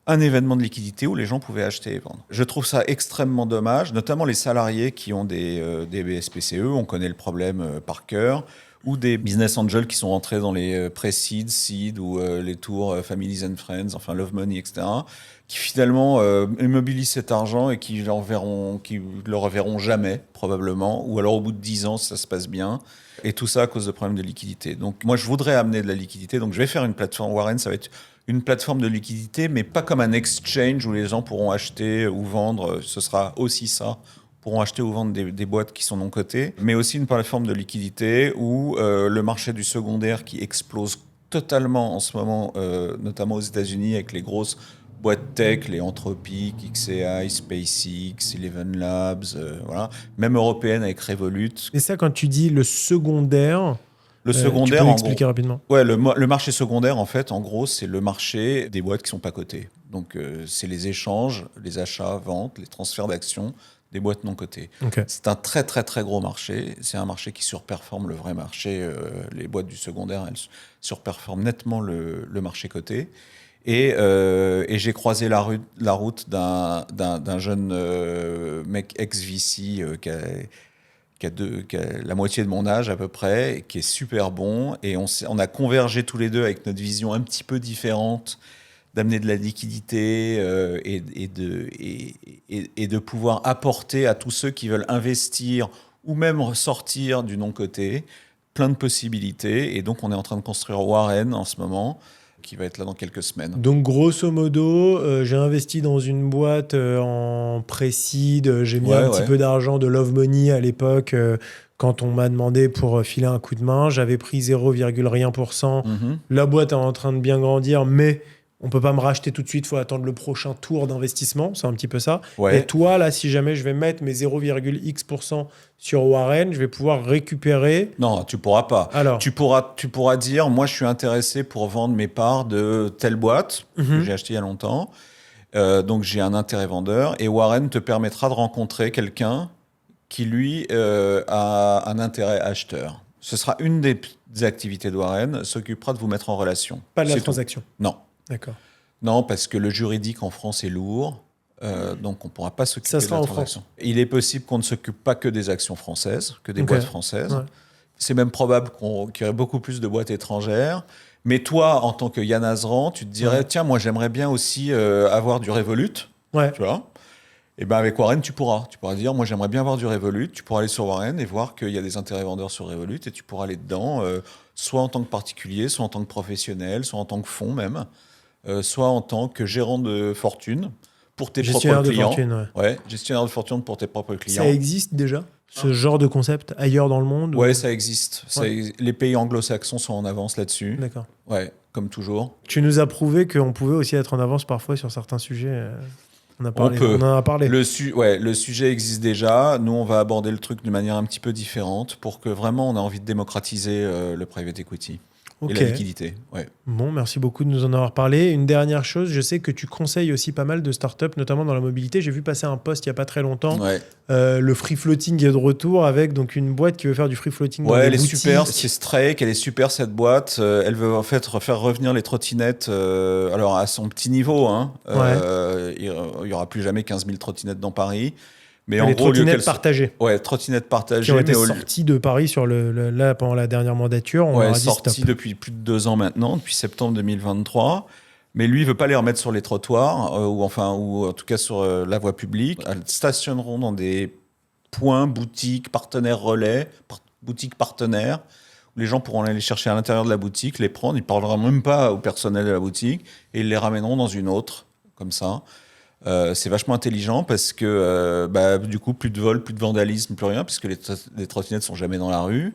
un événement de liquidité où les gens pouvaient acheter et vendre. Je trouve ça extrêmement dommage, notamment les salariés qui ont des BSPCE, on connaît le problème par cœur, ou des business angels qui sont rentrés dans les pre-seed, seed ou les tours Families and Friends, enfin Love Money, etc., qui finalement immobilisent cet argent et qui le reverront jamais, probablement, ou alors au bout de 10 ans, si ça se passe bien. Et tout ça à cause de problèmes de liquidité. Donc moi, je voudrais amener de la liquidité. Donc je vais faire une plateforme Warren, ça va être une plateforme de liquidité, mais pas comme un exchange où les gens pourront acheter ou vendre. Ce sera aussi ça. Pourront acheter ou vendre des boîtes qui sont non cotées, mais aussi une plateforme de liquidité où le marché du secondaire qui explose totalement en ce moment, notamment aux États-Unis avec les grosses boîtes tech, les Anthropic, XAI, SpaceX, Eleven Labs, voilà. Même européenne avec Revolut. Et ça, quand tu dis le secondaire, tu peux expliquer rapidement. Ouais, le marché secondaire, en fait, en gros, c'est le marché des boîtes qui sont pas cotées. Donc, c'est les échanges, les achats, ventes, les transferts d'actions des boîtes non cotées. Okay. C'est un très, très, très gros marché. C'est un marché qui surperforme le vrai marché. Les boîtes du secondaire, elles surperforment nettement le marché coté. Et j'ai croisé la route d'un jeune mec ex-VC qui a la moitié de mon âge à peu près, qui est super bon. Et on a convergé tous les deux avec notre vision un petit peu différente d'amener de la liquidité et de pouvoir apporter à tous ceux qui veulent investir ou même sortir du non-coté plein de possibilités. Et donc, on est en train de construire Warren en ce moment, qui va être là dans quelques semaines. Donc, grosso modo, j'ai investi dans une boîte en pré-seed, j'ai mis un petit peu d'argent de Love Money à l'époque quand on m'a demandé pour filer un coup de main. J'avais pris 0,1%. La boîte est en train de bien grandir, mais on ne peut pas me racheter tout de suite, il faut attendre le prochain tour d'investissement, c'est un petit peu ça. Ouais. Et toi, là, si jamais je vais mettre mes 0,x% sur Warren, je vais pouvoir récupérer... Non, tu ne pourras pas. Alors, tu pourras dire, moi, je suis intéressé pour vendre mes parts de telle boîte que j'ai achetée il y a longtemps. Donc, j'ai un intérêt vendeur. Et Warren te permettra de rencontrer quelqu'un qui, lui, a un intérêt acheteur. Ce sera une des activités de Warren, s'occupera de vous mettre en relation. Pas de la transaction. Non. D'accord. Non, parce que le juridique en France est lourd, donc on ne pourra pas s'occuper de la transaction. Il est possible qu'on ne s'occupe pas que des actions françaises, que des boîtes françaises. Ouais. C'est même probable qu'il y aurait beaucoup plus de boîtes étrangères. Mais toi, en tant que Yann Azran, tu te dirais, tiens, moi j'aimerais bien aussi avoir du Revolut. Ouais. Tu vois ? Et ben avec Warren, tu pourras dire, moi j'aimerais bien avoir du Revolut. Tu pourras aller sur Warren et voir qu'il y a des intérêts vendeurs sur Revolut et tu pourras aller dedans, soit en tant que particulier, soit en tant que professionnel, soit en tant que fonds même. Soit en tant que gérant de fortune pour tes propres clients. Gestionnaire de fortune pour tes propres clients. Ça existe déjà, ce genre de concept, ailleurs dans le monde ? Ouais, ça existe. Les pays anglo-saxons sont en avance là-dessus. D'accord. Ouais, comme toujours. Tu nous as prouvé qu'on pouvait aussi être en avance parfois sur certains sujets. On en a parlé. Le sujet existe déjà. Nous, on va aborder le truc d'une manière un petit peu différente pour que vraiment on a envie de démocratiser le private equity. Et la liquidité, ouais. Bon, merci beaucoup de nous en avoir parlé. Une dernière chose, je sais que tu conseilles aussi pas mal de startups, notamment dans la mobilité. J'ai vu passer un post il n'y a pas très longtemps. Ouais. Le free floating est de retour avec donc une boîte qui veut faire du free floating dans les boutiques. Elle est super, c'est Strike, elle est super cette boîte. Elle veut en fait faire revenir les trottinettes alors à son petit niveau. Hein. Il n'y aura plus jamais 15 000 trottinettes dans Paris. Mais les en gros, trottinettes partagées. Ouais, trottinettes partagées. Qui ont été sorties de Paris là, pendant la dernière mandature. On leur a dit sorties stop. depuis plus de 2 ans maintenant, depuis septembre 2023. Mais lui, il veut pas les remettre sur les trottoirs, ou en tout cas sur la voie publique. Elles stationneront dans des points, boutiques, partenaires relais, boutiques partenaires, où les gens pourront aller les chercher à l'intérieur de la boutique, les prendre. Ils parleront même pas au personnel de la boutique et ils les ramèneront dans une autre, comme ça. C'est vachement intelligent parce que du coup, plus de vol, plus de vandalisme, plus rien, puisque les trottinettes sont jamais dans la rue.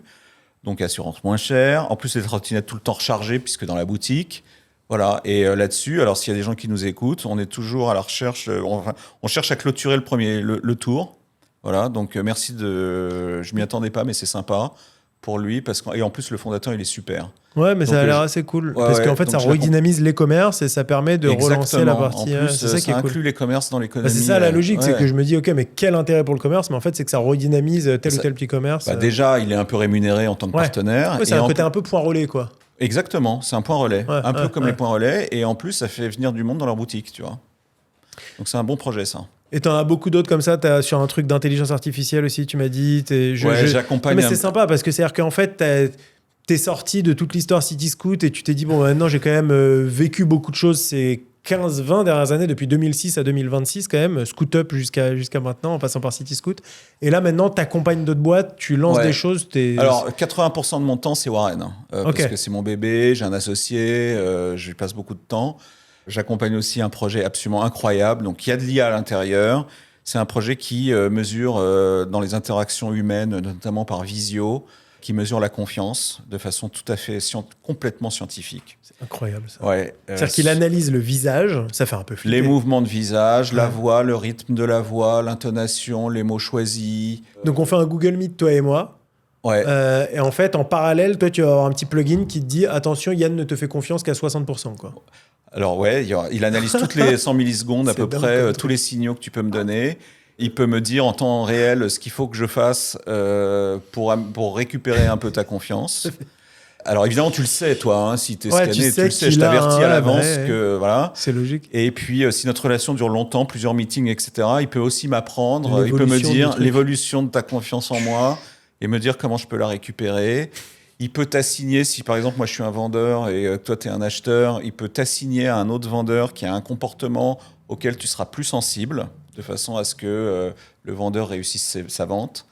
Donc, assurance moins chère. En plus, les trottinettes tout le temps rechargées, puisque dans la boutique. Voilà. Et là-dessus, alors s'il y a des gens qui nous écoutent, on est toujours à la recherche. On cherche à clôturer le tour. Voilà. Donc, merci de. Je m'y attendais pas, mais c'est sympa pour lui. Et en plus, le fondateur, il est super. Ouais, mais donc, ça a l'air assez cool. Parce qu'en fait, ça redynamise les commerces et ça permet de relancer la partie. En plus, c'est ça qui est cool. Ça inclut les commerces dans l'économie. C'est ça la logique, c'est que je me dis, ok, mais quel intérêt pour le commerce? Mais en fait, c'est que ça redynamise tel ou tel petit commerce. Déjà, il est un peu rémunéré en tant que partenaire. Ouais, c'est un côté un peu point relais, quoi. Exactement, c'est un point relais. Un peu comme les points relais. Et en plus, ça fait venir du monde dans leur boutique, tu vois. Donc, c'est un bon projet, ça. Et t'en as beaucoup d'autres comme ça, t'as sur un truc d'intelligence artificielle aussi, tu m'as dit. J'accompagne. Mais c'est sympa parce que c'est-à-dire qu'en fait, t'es sorti de toute l'histoire CityScoot et tu t'es dit, bon, maintenant j'ai quand même vécu beaucoup de choses ces 15-20 dernières années, depuis 2006 à 2026 quand même, ScootUp jusqu'à maintenant, en passant par CityScoot. Et là maintenant, t'accompagnes d'autres boîtes, tu lances des choses. Alors, 80% de mon temps, c'est Warren. Parce que c'est mon bébé, j'ai un associé, je lui passe beaucoup de temps. J'accompagne aussi un projet absolument incroyable. Donc, il y a de l'IA à l'intérieur. C'est un projet qui mesure dans les interactions humaines, notamment par visio, qui mesure la confiance de façon tout à fait complètement scientifique. C'est incroyable ça. Ouais, c'est-à-dire qu'il analyse le visage, ça fait un peu flipper. Les mouvements de visage, la voix, le rythme de la voix, l'intonation, les mots choisis. Donc, on fait un Google Meet, toi et moi. Ouais. Et en fait, en parallèle, toi, tu vas avoir un petit plugin qui te dit « Attention, Yann ne te fait confiance qu'à 60%. » quoi. Alors il analyse toutes les 100 millisecondes à peu près tous les signaux que tu peux me donner. Il peut me dire en temps réel ce qu'il faut que je fasse pour récupérer un peu ta confiance. Alors évidemment, tu le sais, toi, si tu es scanné, tu le sais, je t'avertis à l'avance que voilà. C'est logique. Et puis, si notre relation dure longtemps, plusieurs meetings, etc., il peut aussi m'apprendre, il peut me dire l'évolution de ta confiance en moi et me dire comment je peux la récupérer. Il peut t'assigner, si par exemple, moi je suis un vendeur et toi tu es un acheteur, il peut t'assigner à un autre vendeur qui a un comportement auquel tu seras plus sensible, de façon à ce que le vendeur réussisse sa vente.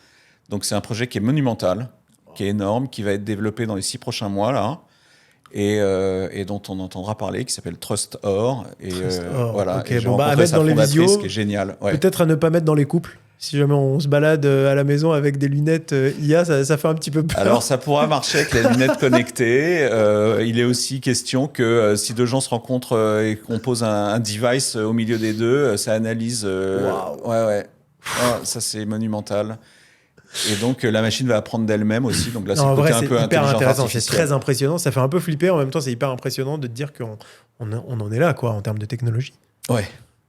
Donc c'est un projet qui est monumental, qui est énorme, qui va être développé dans les 6 prochains mois, là, et dont on entendra parler, qui s'appelle TrustOr. Voilà. Okay. À mettre dans les visios, qui est génial. Ouais. Peut-être à ne pas mettre dans les couples. Si jamais on se balade à la maison avec des lunettes IA, ça fait un petit peu peur. Alors, ça pourra marcher avec les lunettes connectées. Il est aussi question que si deux gens se rencontrent et qu'on pose un device au milieu des deux, ça analyse. Ouais. Ça, c'est monumental. Et donc, la machine va apprendre d'elle-même aussi. Donc là, c'est un peu hyper intéressant. C'est très impressionnant. Ça fait un peu flipper. En même temps, c'est hyper impressionnant de te dire qu'on en est là, quoi, en termes de technologie. Ouais.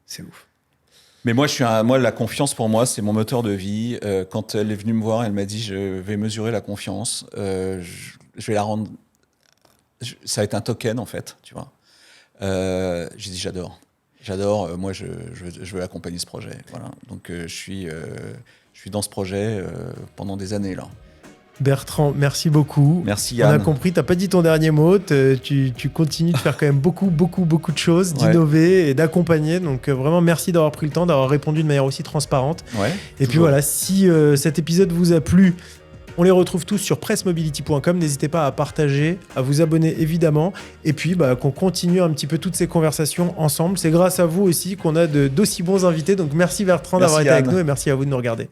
C'est ouf. Mais moi, la confiance, pour moi, c'est mon moteur de vie. Quand elle est venue me voir, elle m'a dit, je vais mesurer la confiance. Je vais la rendre... Ça va être un token, en fait, tu vois. J'ai dit, j'adore. Moi, je veux accompagner ce projet. Voilà. Donc, je suis dans ce projet pendant des années, là. Bertrand, merci beaucoup. Merci Yann. On a compris, tu n'as pas dit ton dernier mot. Tu continues de faire quand même beaucoup de choses, d'innover et d'accompagner. Donc vraiment, merci d'avoir pris le temps, d'avoir répondu de manière aussi transparente. Et puis voilà, si cet épisode vous a plu, on les retrouve tous sur pressmobility.com. N'hésitez pas à partager, à vous abonner évidemment. Et puis qu'on continue un petit peu toutes ces conversations ensemble. C'est grâce à vous aussi qu'on a d'aussi bons invités. Donc merci Bertrand d'avoir été avec nous et merci à vous de nous regarder.